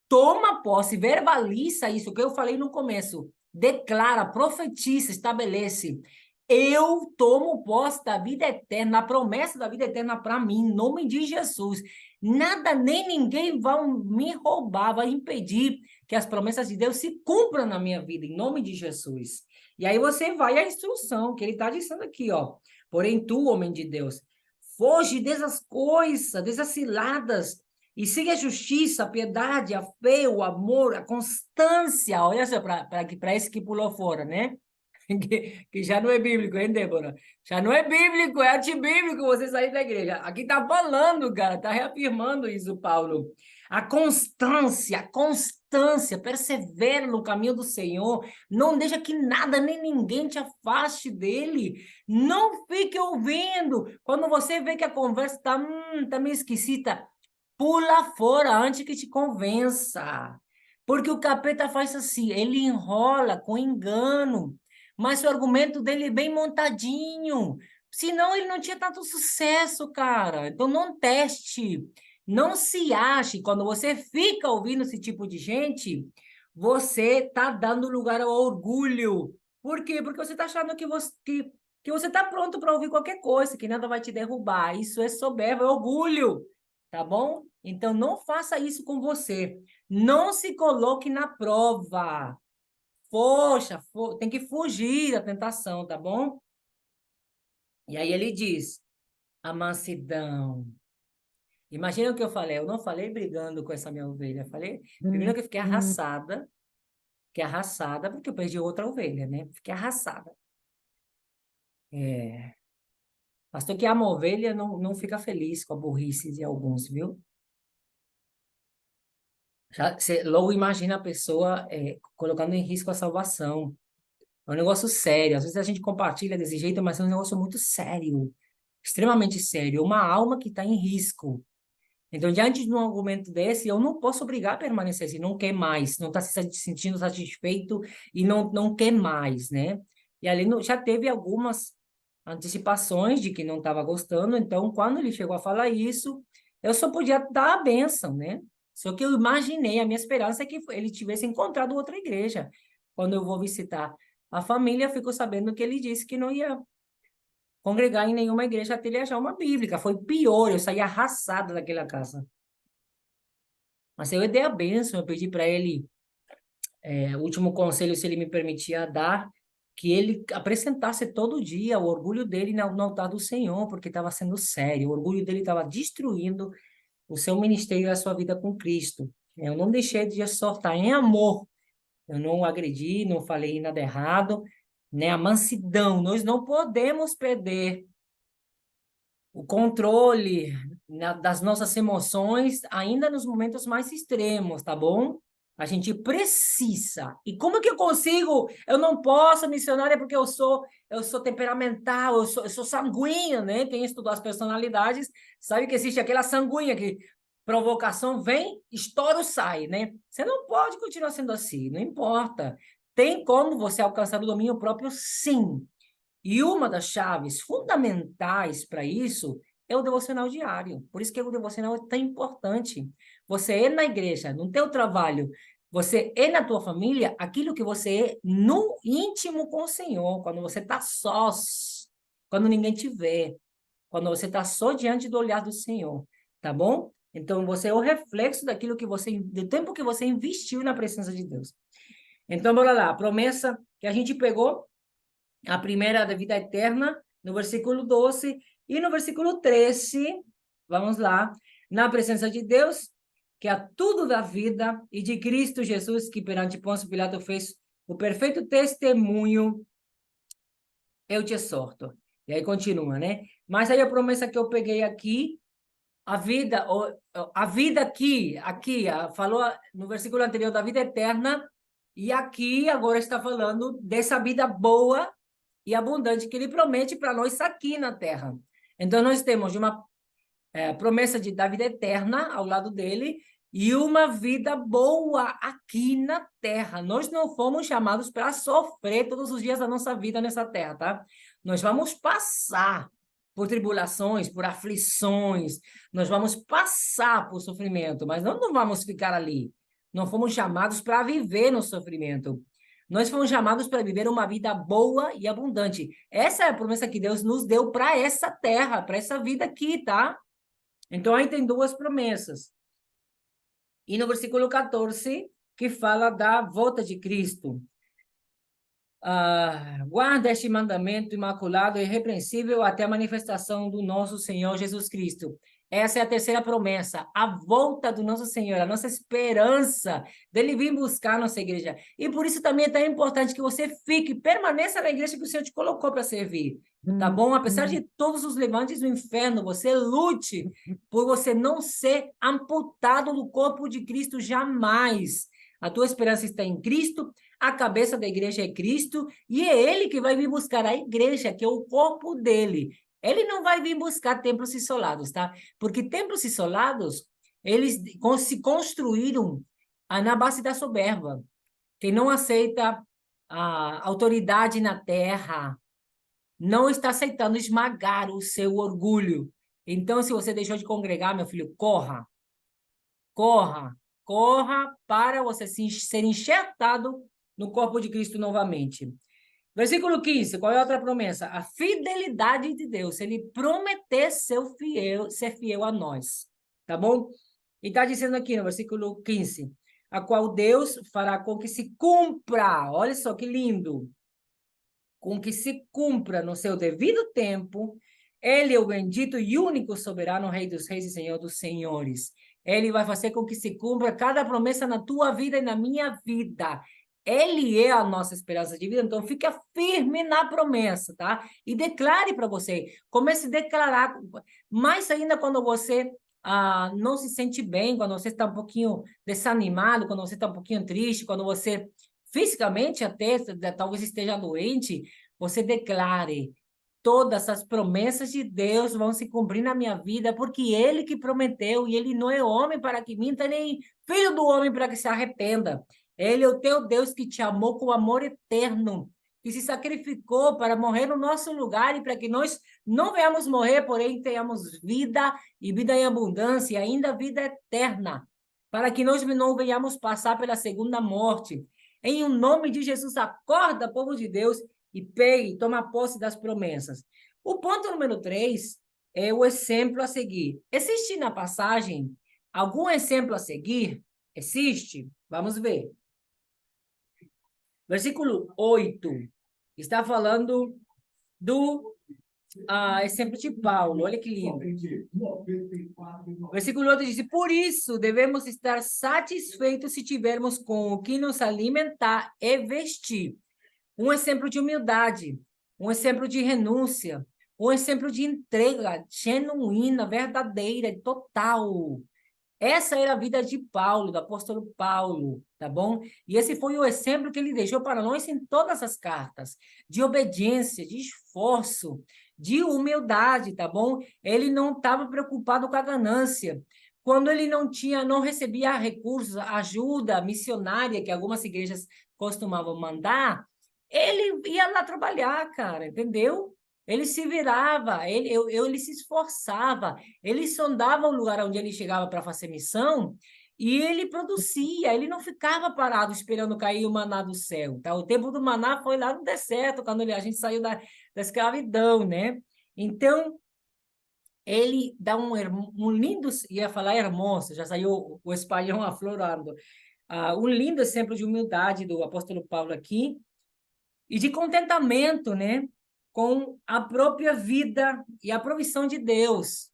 Toma posse, verbaliza isso que eu falei no começo. Declara, profetiza, estabelece. Eu tomo posse da vida eterna, a promessa da vida eterna para mim, em nome de Jesus. Nada nem ninguém vai me roubar, vai impedir que as promessas de Deus se cumpram na minha vida, em nome de Jesus. E aí você vai à instrução, que ele está dizendo aqui, ó. Porém, tu, homem de Deus, foge dessas coisas, dessas ciladas, e siga a justiça, a piedade, a fé, o amor, a constância. Olha só, para esse que pulou fora, né? Que já não é bíblico, hein, Débora? Já não é bíblico, é antibíblico você sair da igreja. Aqui está falando, cara, está reafirmando isso, Paulo. A constância, persevera no caminho do Senhor. Não deixa que nada nem ninguém te afaste dele. Não fique ouvindo. Quando você vê que a conversa tá meio esquisita, pula fora antes que te convença. Porque o capeta faz assim, ele enrola com engano, mas o argumento dele é bem montadinho. Senão ele não tinha tanto sucesso, cara. Então não teste, não se ache. Quando você fica ouvindo esse tipo de gente, você está dando lugar ao orgulho. Por quê? Porque você está achando que você está pronto para ouvir qualquer coisa, que nada vai te derrubar. Isso é soberba, é orgulho. Tá bom? Então, não faça isso com você. Não se coloque na prova. Poxa, tem que fugir da tentação, tá bom? E aí ele diz, a mansidão. Imagina o que eu falei. Eu não falei brigando com essa minha ovelha. Eu falei, primeiro que eu fiquei arrasada, porque eu perdi outra ovelha, né? Fiquei arrasada. Pastor que ama ovelha não fica feliz com a burrice de alguns, viu? Você logo imagina a pessoa colocando em risco a salvação. É um negócio sério. Às vezes a gente compartilha desse jeito, mas é um negócio muito sério. Extremamente sério. Uma alma que está em risco. Então, diante de um argumento desse, eu não posso obrigar a permanecer assim, não quer mais, não está se sentindo satisfeito e não quer mais, né? E ali já teve algumas antecipações de que não estava gostando, então, quando ele chegou a falar isso, eu só podia dar a bênção, né? Só que eu imaginei, a minha esperança é que ele tivesse encontrado outra igreja. Quando eu vou visitar a família, eu fico sabendo que ele disse que não ia congregar em nenhuma igreja até ele achar uma bíblica. Foi pior, eu saí arrasada daquela casa. Mas eu dei a bênção, eu pedi para ele, o último conselho, se ele me permitia dar, que ele apresentasse todo dia o orgulho dele no altar do Senhor, porque estava sendo sério, o orgulho dele estava destruindo o seu ministério e a sua vida com Cristo. Eu não deixei de exortar em amor, eu não agredi, não falei nada errado, né? A mansidão, nós não podemos perder o controle das nossas emoções, ainda nos momentos mais extremos, tá bom? A gente precisa. E como que eu consigo? Eu não posso, missionária, porque eu sou temperamental, eu sou sanguíneo, né? Quem estudou as personalidades sabe que existe aquela sanguínea que provocação vem, estouro sai, né? Você não pode continuar sendo assim, não importa. Tem como você alcançar o domínio próprio? Sim. E uma das chaves fundamentais para isso é o devocional diário. Por isso que o devocional é tão importante. Você é na igreja, no teu trabalho, você é na tua família, aquilo que você é no íntimo com o Senhor, quando você está sós, quando ninguém te vê, quando você está só diante do olhar do Senhor, tá bom? Então, você é o reflexo daquilo que você, do tempo que você investiu na presença de Deus. Então, bora lá. A promessa que a gente pegou, a primeira da vida eterna, no versículo 12, e no versículo 13, vamos lá, na presença de Deus, que a tudo da vida, e de Cristo Jesus, que perante Pôncio Pilato fez o perfeito testemunho, eu te exorto. E aí continua, né? Mas aí a promessa que eu peguei aqui, a vida aqui, falou no versículo anterior da vida eterna, e aqui agora está falando dessa vida boa e abundante que ele promete para nós aqui na terra. Então, nós temos uma promessa da vida eterna ao lado dele e uma vida boa aqui na terra. Nós não fomos chamados para sofrer todos os dias da nossa vida nessa terra, tá? Nós vamos passar por tribulações, por aflições, nós vamos passar por sofrimento, mas não vamos ficar ali. Não fomos chamados para viver no sofrimento. Nós fomos chamados para viver uma vida boa e abundante. Essa é a promessa que Deus nos deu para essa terra, para essa vida aqui, tá? Então, aí tem duas promessas. E no versículo 14, que fala da volta de Cristo. Guarda este mandamento imaculado e irrepreensível até a manifestação do nosso Senhor Jesus Cristo. Essa é a terceira promessa, a volta do nosso Senhor, a nossa esperança dele vir buscar a nossa igreja. E por isso também é tão importante que você fique, permaneça na igreja que o Senhor te colocou para servir. Tá bom? Apesar de todos os levantes do inferno, você lute por você não ser amputado do corpo de Cristo jamais. A tua esperança está em Cristo, a cabeça da igreja é Cristo, e é Ele que vai vir buscar a igreja, que é o corpo dele. Ele não vai vir buscar templos isolados, tá? Porque templos isolados, eles se construíram na base da soberba. Quem não aceita a autoridade na terra, não está aceitando esmagar o seu orgulho. Então, se você deixou de congregar, meu filho, corra. Corra. Corra para você ser enxertado no corpo de Cristo novamente. Versículo 15, qual é a outra promessa? A fidelidade de Deus. Ele prometeu ser fiel a nós. Tá bom? E está dizendo aqui no versículo 15, a qual Deus fará com que se cumpra, olha só que lindo, com que se cumpra no seu devido tempo. Ele é o bendito e único soberano, Rei dos reis e Senhor dos senhores. Ele vai fazer com que se cumpra cada promessa na tua vida e na minha vida. Ele é a nossa esperança de vida, então fica firme na promessa, tá? E declare para você, comece a declarar, mais ainda quando você não se sente bem, quando você está um pouquinho desanimado, quando você está um pouquinho triste, quando você fisicamente até talvez esteja doente, você declare, todas as promessas de Deus vão se cumprir na minha vida, porque Ele que prometeu, e Ele não é homem para que minta, nem filho do homem para que se arrependa. Ele é o teu Deus que te amou com amor eterno, que se sacrificou para morrer no nosso lugar e para que nós não venhamos morrer, porém tenhamos vida e vida em abundância, e ainda vida eterna, para que nós não venhamos passar pela segunda morte. Em o nome de Jesus, acorda, povo de Deus, e pegue, toma posse das promessas. O ponto número 3 é o exemplo a seguir. Existe na passagem algum exemplo a seguir? Existe? Vamos ver. Versículo 8 está falando do exemplo de Paulo. Olha que lindo. Versículo 8 diz: por isso devemos estar satisfeitos se tivermos com o que nos alimentar e vestir. Um exemplo de humildade, um exemplo de renúncia, um exemplo de entrega genuína, verdadeira, total. Essa era a vida de Paulo, do apóstolo Paulo, tá bom? E esse foi o exemplo que ele deixou para nós em todas as cartas, de obediência, de esforço, de humildade, tá bom? Ele não estava preocupado com a ganância. Quando ele não recebia recursos, ajuda missionária que algumas igrejas costumavam mandar, ele ia lá trabalhar, cara, entendeu? Ele se virava, ele se esforçava, ele sondava o lugar onde ele chegava para fazer missão e ele produzia, ele não ficava parado esperando cair o maná do céu, tá? O tempo do maná foi lá no deserto, quando a gente saiu da escravidão, né? Então, ele dá um lindo, ia falar hermoso, já saiu o espanhol aflorando, um lindo exemplo de humildade do apóstolo Paulo aqui, e de contentamento, né, com a própria vida e a provisão de Deus.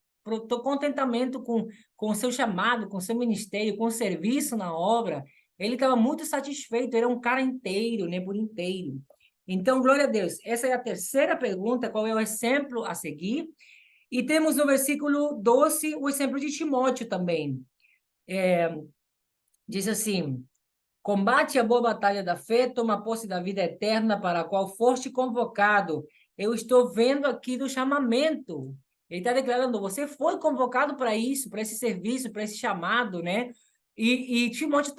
Contentamento com o seu chamado, com o seu ministério, com o serviço na obra. Ele estava muito satisfeito, era um cara inteiro, né, por inteiro. Então, glória a Deus. Essa é a terceira pergunta, qual é o exemplo a seguir? E temos no versículo 12 o exemplo de Timóteo também. Diz assim: combate a boa batalha da fé, toma posse da vida eterna para a qual foste convocado. Eu estou vendo aqui do chamamento. Ele está declarando, você foi convocado para isso, para esse serviço, para esse chamado, né? E Timóteo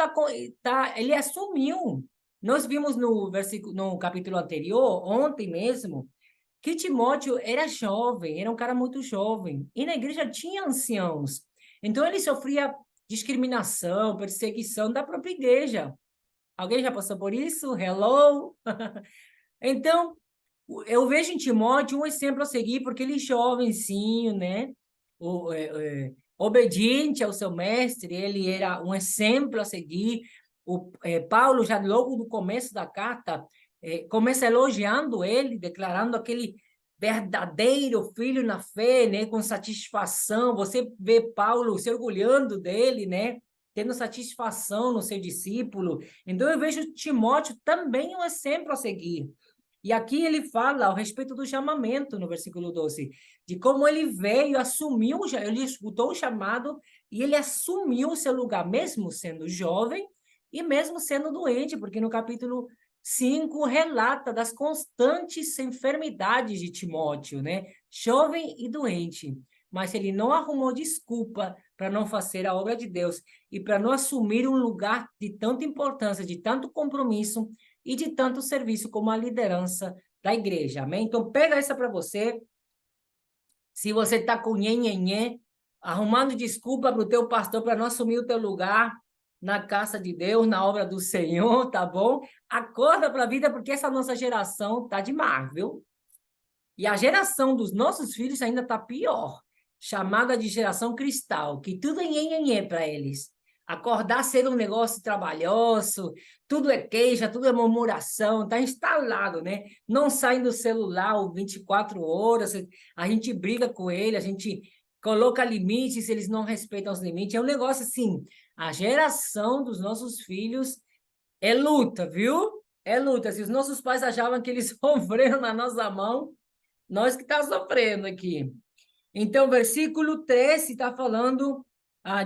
ele assumiu. Nós vimos no capítulo anterior, ontem mesmo, que Timóteo era jovem, era um cara muito jovem. E na igreja tinha anciãos. Então ele sofria discriminação, perseguição da própria igreja. Alguém já passou por isso? Hello? Então, eu vejo em Timóteo um exemplo a seguir, porque ele é jovencinho, né? Obediente ao seu mestre, ele era um exemplo a seguir. Paulo, já logo no começo da carta, começa elogiando ele, declarando aquele verdadeiro filho na fé, né? Com satisfação. Você vê Paulo se orgulhando dele, né? Tendo satisfação no seu discípulo. Então, eu vejo Timóteo também um exemplo a seguir. E aqui ele fala a respeito do chamamento, no versículo 12, de como ele veio, assumiu, ele escutou o chamado e ele assumiu o seu lugar, mesmo sendo jovem e mesmo sendo doente, porque no capítulo 5 relata das constantes enfermidades de Timóteo, né? Jovem e doente. Mas ele não arrumou desculpa para não fazer a obra de Deus e para não assumir um lugar de tanta importância, de tanto compromisso e de tanto serviço como a liderança da igreja, amém? Então, pega essa para você. Se você está com nhenhenhê, arrumando desculpa para o teu pastor para não assumir o teu lugar na casa de Deus, na obra do Senhor, tá bom? Acorda para a vida, porque essa nossa geração tá demais, viu? E a geração dos nossos filhos ainda tá pior. chamada de geração cristal, que tudo é nhenhenhê para eles. Acordar cedo é um negócio trabalhoso, tudo é queixa, tudo é murmuração, está instalado, né? Não saem do celular 24 horas, a gente briga com ele, a gente coloca limites, eles não respeitam os limites. É um negócio assim, a geração dos nossos filhos é luta, viu? É luta. Se os nossos pais achavam que eles sofreram na nossa mão, nós que estamos sofrendo aqui. Então, versículo 13 está falando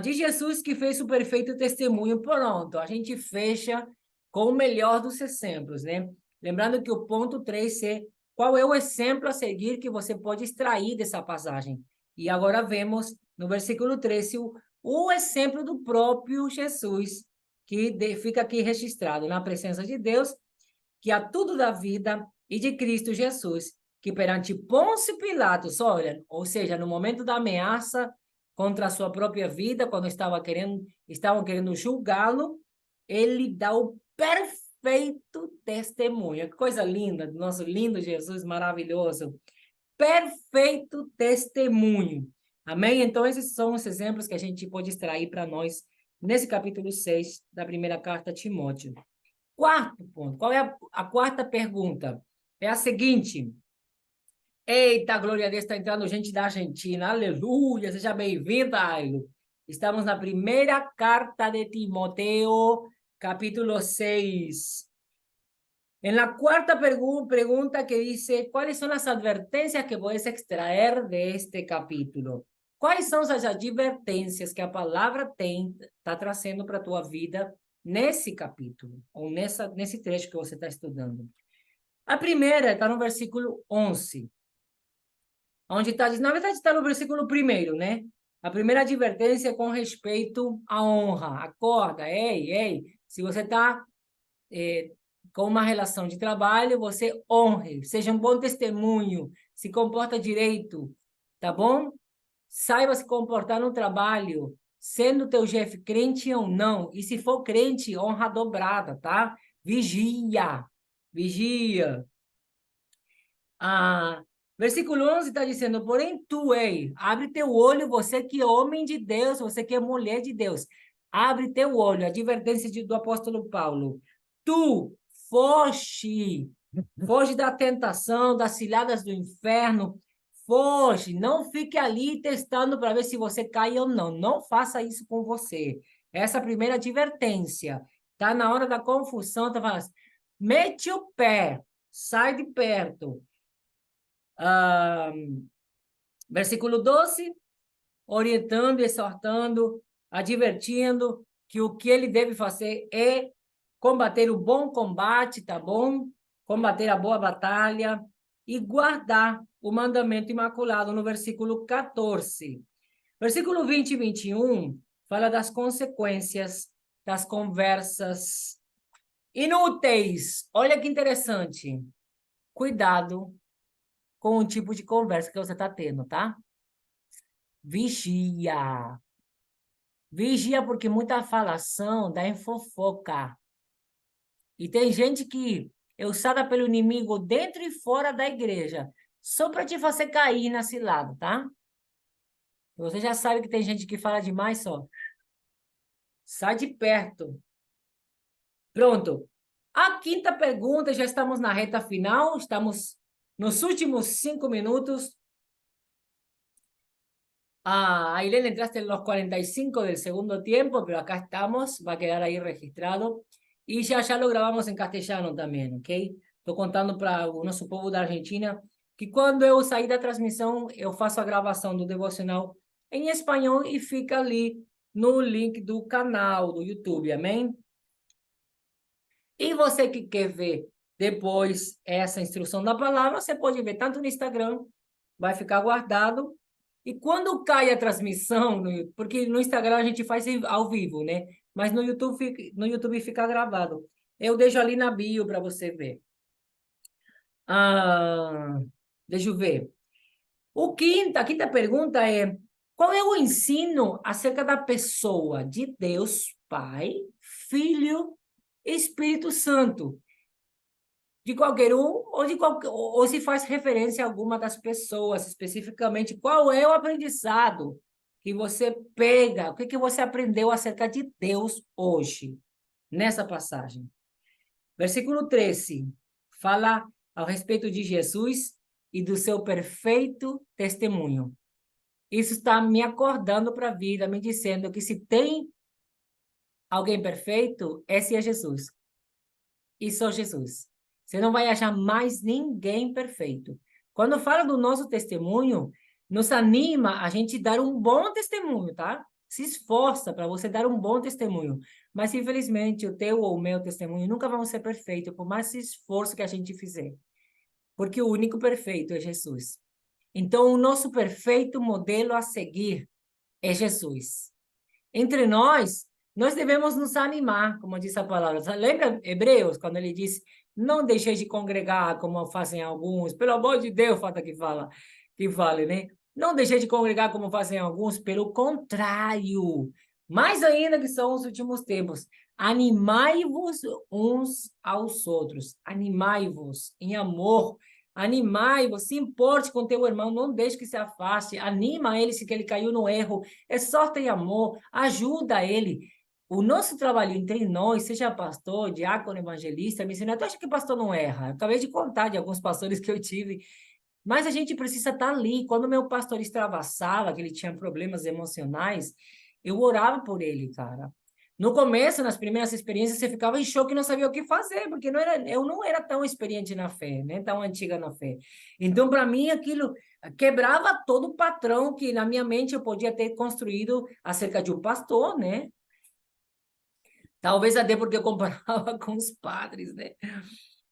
de Jesus que fez o perfeito testemunho. Pronto, a gente fecha com o melhor dos exemplos, né? Lembrando que o ponto 3 é qual é o exemplo a seguir que você pode extrair dessa passagem. E agora vemos no versículo 13 o exemplo do próprio Jesus, que fica aqui registrado na presença de Deus, que a tudo da vida e de Cristo Jesus, que perante Pôncio Pilatos, olha, ou seja, no momento da ameaça contra a sua própria vida, quando estavam querendo julgá-lo, ele dá o perfeito testemunho. Que coisa linda, do nosso lindo Jesus maravilhoso. Perfeito testemunho. Amém? Então, esses são os exemplos que a gente pode extrair para nós nesse capítulo 6 da primeira carta a Timóteo. Quarto ponto. Qual é a quarta pergunta? É a seguinte. Eita, glória a Deus, está entrando gente da Argentina. Aleluia, seja bem-vinda, Ailo. Estamos na primeira carta de Timoteo, capítulo 6. En la cuarta pregunta que dice, ¿cuáles son las advertencias que puedes extraer de este capítulo? Quais são as advertências que a palavra está trazendo para a tua vida nesse capítulo, ou nesse trecho que você está estudando? A primeira está no versículo 11, onde está, na verdade está no versículo 1, né? A primeira advertência é com respeito à honra. Acorda, ei, se você está com uma relação de trabalho, você honre, seja um bom testemunho, se comporta direito, tá bom? Saiba se comportar no trabalho, sendo teu chefe crente ou não, e se for crente, honra dobrada, tá? Vigia. Versículo 11 está dizendo, porém tu, abre teu olho, você que é homem de Deus, você que é mulher de Deus, abre teu olho, advertência do apóstolo Paulo, tu foge da tentação, das ciladas do inferno, foge, não fique ali testando para ver se você cai ou não. Não faça isso com você. Essa é a primeira advertência. Tá na hora da confusão, tá falando, mete o pé, sai de perto. Versículo 12, orientando, exortando, advertindo que o que ele deve fazer é combater o bom combate, tá bom? Combater a boa batalha e guardar o mandamento imaculado no versículo 14. Versículo 20 e 21 fala das consequências das conversas inúteis. Olha que interessante. Cuidado com o tipo de conversa que você está tendo, tá? Vigia. Vigia porque muita falação dá em fofoca. E tem gente que é usada pelo inimigo dentro e fora da igreja, só para te fazer cair na cilada, tá? Você já sabe que tem gente que fala demais, só. Sai de perto. Pronto. A quinta pergunta, já estamos na reta final, estamos nos últimos 5 minutos. Ailén, entraste en los 45 del segundo tiempo, pero acá estamos, va a quedar ahí registrado. Y ya lo grabamos en castellano también, ¿ok? Estou contando para o nosso povo da Argentina que quando eu sair da transmissão, eu faço a gravação do devocional em espanhol e fica ali no link do canal do YouTube, amém? E você que quer ver depois essa instrução da palavra, você pode ver tanto no Instagram, vai ficar guardado. E quando cai a transmissão, porque no Instagram a gente faz ao vivo, né? Mas no YouTube fica gravado. Eu deixo ali na bio para você ver. Deixa eu ver. A quinta pergunta é: qual é o ensino acerca da pessoa de Deus, Pai, Filho e Espírito Santo? de qualquer um, ou se faz referência a alguma das pessoas, especificamente, qual é o aprendizado que você pega, o que que você aprendeu acerca de Deus hoje, nessa passagem. Versículo 13, fala ao respeito de Jesus e do seu perfeito testemunho. Isso está me acordando para a vida, me dizendo que se tem alguém perfeito, esse é Jesus. E só Jesus. Você não vai achar mais ninguém perfeito. Quando fala do nosso testemunho, nos anima a gente dar um bom testemunho, tá? Se esforça para você dar um bom testemunho. Mas, infelizmente, o teu ou o meu testemunho nunca vão ser perfeitos, por mais esforço que a gente fizer. Porque o único perfeito é Jesus. Então, o nosso perfeito modelo a seguir é Jesus. Entre nós devemos nos animar, como diz a palavra. Lembra Hebreus, quando ele diz, não deixeis de congregar, como fazem alguns, pelo amor de Deus, falta que fale, né? Não deixeis de congregar como fazem alguns, pelo contrário, mais ainda que são os últimos tempos, animai-vos uns aos outros, animai-vos em amor, animai-vos, se importe com teu irmão, não deixe que se afaste, anima ele se que ele caiu no erro, exorta em amor, ajuda ele. O nosso trabalho entre nós, seja pastor, diácono, evangelista, missionário, tu acha que pastor não erra? Eu acabei de contar de alguns pastores que eu tive, mas a gente precisa estar ali. Quando meu pastor extravasava, que ele tinha problemas emocionais, eu orava por ele, cara. No começo, nas primeiras experiências, você ficava em choque e não sabia o que fazer, porque eu não era tão experiente na fé, nem tão antiga na fé. Então, para mim, aquilo quebrava todo o padrão que na minha mente eu podia ter construído acerca de um pastor, né? Talvez até porque eu comparava com os padres, né?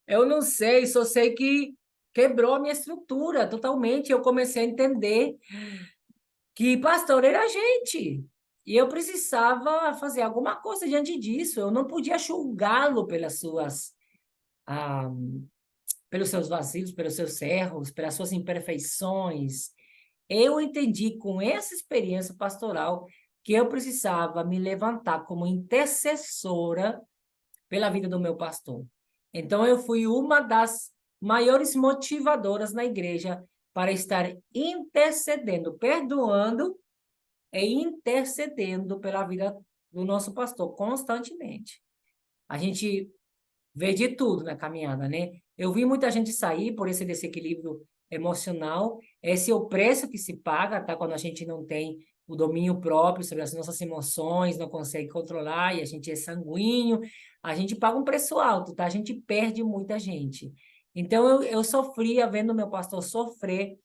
Eu não sei, só sei que quebrou a minha estrutura totalmente. Eu comecei a entender que pastor era a gente. E eu precisava fazer alguma coisa diante disso. Eu não podia julgá-lo pelos seus vazios, pelos seus erros, pelas suas imperfeições. Eu entendi com essa experiência pastoral que eu precisava me levantar como intercessora pela vida do meu pastor. Então, eu fui uma das maiores motivadoras na igreja para estar intercedendo, perdoando e intercedendo pela vida do nosso pastor constantemente. A gente vê de tudo na caminhada, né? Eu vi muita gente sair por esse desequilíbrio emocional. Esse é o preço que se paga, tá? Quando a gente não tem o domínio próprio sobre as nossas emoções, não consegue controlar e a gente é sanguíneo, a gente paga um preço alto, tá? A gente perde muita gente. Então, eu sofria vendo meu pastor sofrer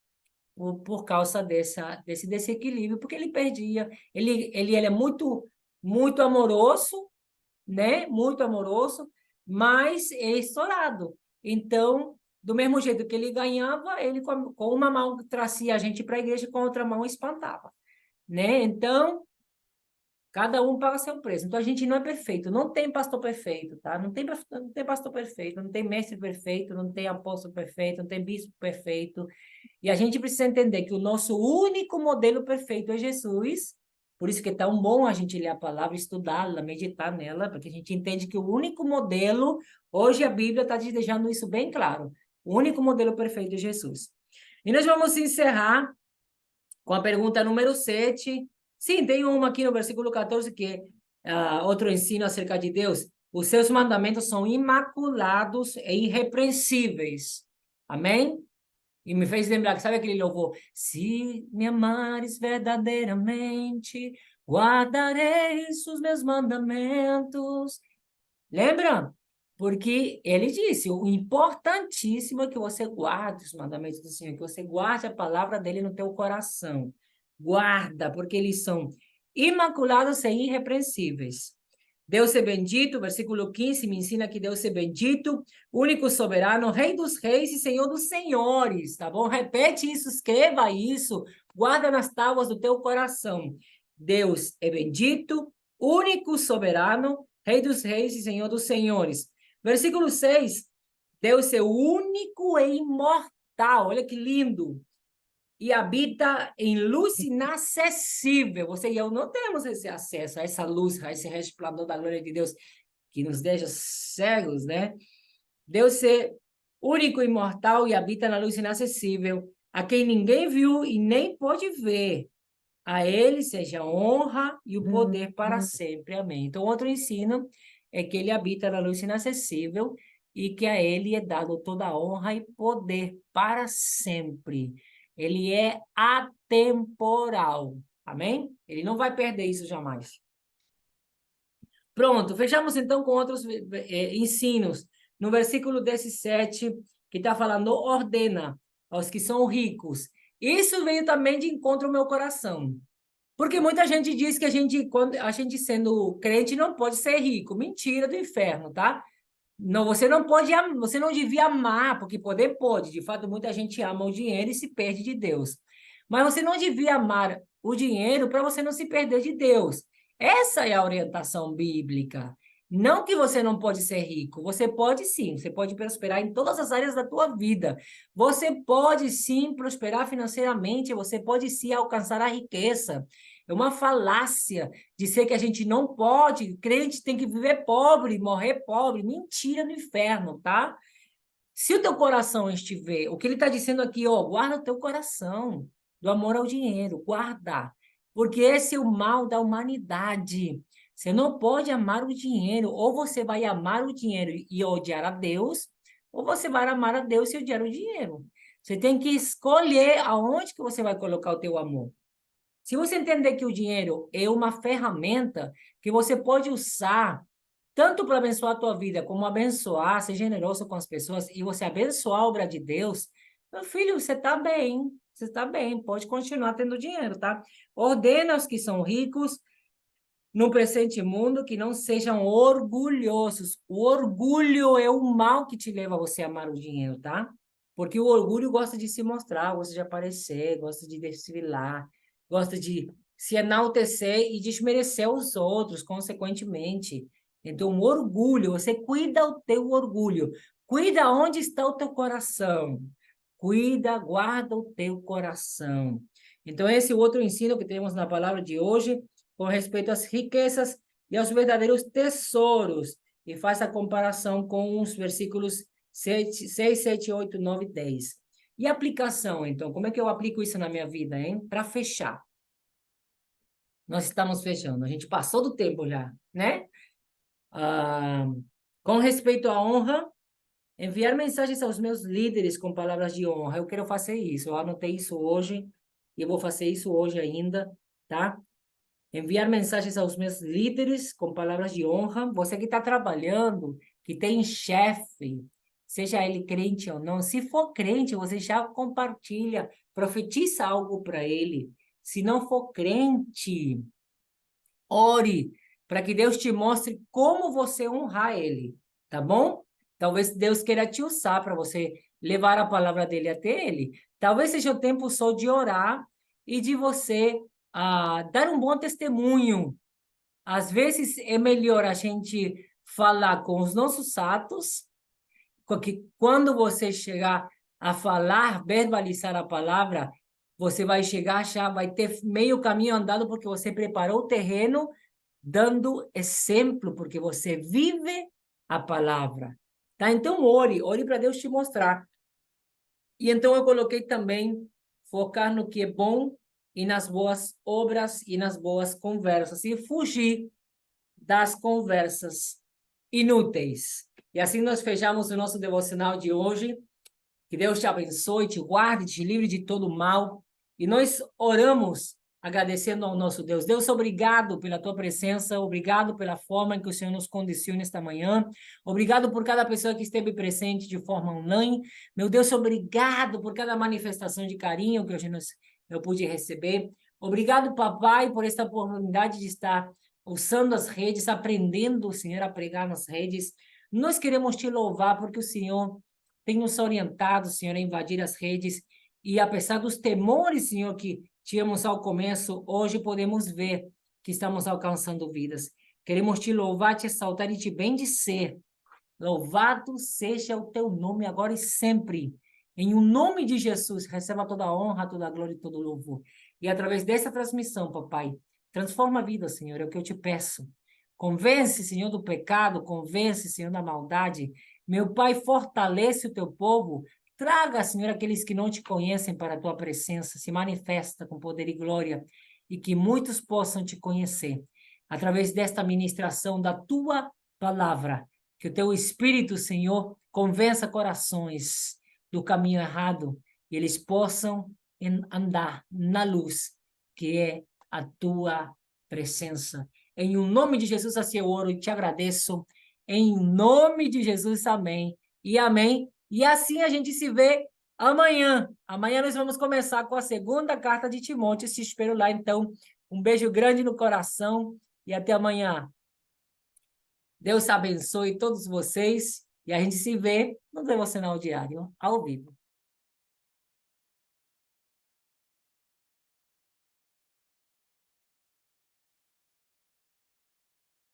por causa desse desequilíbrio, porque ele perdia. Ele é muito amoroso, né? Muito amoroso, mas é estourado. Então, do mesmo jeito que ele ganhava, ele com uma mão trazia a gente para a igreja e com a outra mão espantava, né? Então, cada um paga seu preço. Então, a gente não é perfeito, não tem pastor perfeito, tá? Não tem pastor perfeito, não tem mestre perfeito, não tem apóstolo perfeito, não tem bispo perfeito. E a gente precisa entender que o nosso único modelo perfeito é Jesus. Por isso que é tão bom a gente ler a palavra, estudá-la, meditar nela, porque a gente entende que o único modelo, hoje a Bíblia está te deixando isso bem claro. O único modelo perfeito é Jesus. E nós vamos encerrar com a pergunta número 7. Sim, tem uma aqui no versículo 14 que é outro ensino acerca de Deus. Os seus mandamentos são imaculados e irrepreensíveis. Amém? E me fez lembrar, sabe aquele louvor? Se me amares verdadeiramente, guardareis os meus mandamentos. Lembra? Porque ele disse, o importantíssimo é que você guarde os mandamentos do Senhor, que você guarde a palavra dele no teu coração. Guarda, porque eles são imaculados e irrepreensíveis. Deus é bendito, versículo 15 me ensina que Deus é bendito, único soberano, Rei dos reis e Senhor dos senhores, tá bom? Repete isso, escreva isso, guarda nas tábuas do teu coração. Deus é bendito, único soberano, Rei dos reis e Senhor dos senhores. Versículo 6, Deus é único e imortal, olha que lindo. E habita em luz inacessível. Você e eu não temos esse acesso a essa luz, a esse resplandor da glória de Deus que nos deixa cegos, né? Deus é único e imortal e habita na luz inacessível, a quem ninguém viu e nem pode ver. A ele seja a honra e o poder para sempre. Amém. Então, outro ensino é que ele habita na luz inacessível e que a ele é dado toda a honra e poder para sempre. Ele é atemporal. Amém? Ele não vai perder isso jamais. Pronto, fechamos então com outros ensinos. No versículo 17, que está falando, ordena aos que são ricos. Isso veio também de encontro ao meu coração. Porque muita gente diz que quando a gente sendo crente não pode ser rico. Mentira do inferno, tá? Não, você não pode, você não devia amar, porque poder pode. De fato, muita gente ama o dinheiro e se perde de Deus. Mas você não devia amar o dinheiro para você não se perder de Deus. Essa é a orientação bíblica. Não que você não pode ser rico, você pode sim, você pode prosperar em todas as áreas da tua vida. Você pode sim prosperar financeiramente, você pode sim alcançar a riqueza. É uma falácia dizer que a gente não pode, crente tem que viver pobre, morrer pobre. Mentira no inferno, tá? Se o teu coração estiver, o que ele está dizendo aqui, ó, guarda o teu coração do amor ao dinheiro, guarda, porque esse é o mal da humanidade. Você não pode amar o dinheiro, ou você vai amar o dinheiro e odiar a Deus, ou você vai amar a Deus e odiar o dinheiro. Você tem que escolher aonde que você vai colocar o teu amor. Se você entender que o dinheiro é uma ferramenta que você pode usar tanto para abençoar a tua vida, como abençoar, ser generoso com as pessoas e você abençoar a obra de Deus, meu filho, você está bem, você está bem, pode continuar tendo dinheiro, tá? Ordena os que são ricos no presente mundo que não sejam orgulhosos. O orgulho é o mal que te leva a você amar o dinheiro, tá? Porque o orgulho gosta de se mostrar, gosta de aparecer, gosta de desfilar, gosta de se enaltecer e desmerecer os outros, consequentemente. Então, o orgulho, você cuida o teu orgulho. Cuida onde está o teu coração. Cuida, guarda o teu coração. Então, esse é o outro ensino que temos na palavra de hoje, com respeito às riquezas e aos verdadeiros tesouros, e faz a comparação com os versículos 6, 7, 8, 9 e 10. E aplicação, então, como é que eu aplico isso na minha vida, hein? Para fechar. Nós estamos fechando, a gente passou do tempo já, né? Com respeito à honra, enviar mensagens aos meus líderes com palavras de honra. Eu quero fazer isso, eu anotei isso hoje, e eu vou fazer isso hoje ainda, tá? Enviar mensagens aos meus líderes com palavras de honra. Você que está trabalhando, que tem chefe, seja ele crente ou não, se for crente, você já compartilha, profetiza algo para ele. Se não for crente, ore para que Deus te mostre como você honrar ele, tá bom? Talvez Deus queira te usar para você levar a palavra dele até ele. Talvez seja o tempo só de orar e de você dar um bom testemunho. Às vezes é melhor a gente falar com os nossos atos, porque quando você chegar a falar, verbalizar a palavra, você vai chegar já, vai ter meio caminho andado, porque você preparou o terreno, dando exemplo, porque você vive a palavra. Tá? Então, ore para Deus te mostrar. E então eu coloquei também focar no que é bom e nas boas obras e nas boas conversas e fugir das conversas inúteis. E assim nós fechamos o nosso devocional de hoje. Que Deus te abençoe, te guarde, te livre de todo mal. E nós oramos agradecendo ao nosso Deus. Deus, obrigado pela tua presença, obrigado pela forma em que o Senhor nos condiciona esta manhã. Obrigado por cada pessoa que esteve presente de forma online. Meu Deus, obrigado por cada manifestação de carinho que hoje eu pude receber. Obrigado, papai, por esta oportunidade de estar usando as redes, aprendendo, Senhor, a pregar nas redes. Nós queremos te louvar porque o Senhor tem nos orientado, Senhor, a invadir as redes. E apesar dos temores, Senhor, que tínhamos ao começo, hoje podemos ver que estamos alcançando vidas. Queremos te louvar, te exaltar e te bendizer. Louvado seja o teu nome agora e sempre. Em o nome de Jesus, receba toda a honra, toda a glória e todo o louvor. E através dessa transmissão, papai, transforma a vida, Senhor, é o que eu te peço. Convence, Senhor, do pecado, convence, Senhor, da maldade. Meu Pai, fortalece o teu povo. Traga, Senhor, aqueles que não te conhecem para a tua presença. Se manifesta com poder e glória e que muitos possam te conhecer através desta ministração da tua palavra. Que o teu Espírito, Senhor, convença corações do caminho errado e eles possam andar na luz, que é a tua presença. Em o nome de Jesus, assim eu oro e te agradeço. Em nome de Jesus, amém. E amém. E assim a gente se vê amanhã. Amanhã nós vamos começar com a segunda carta de Timóteo. Te espero lá, então. Um beijo grande no coração e até amanhã. Deus abençoe todos vocês e a gente se vê no Devocional Diário, ao vivo.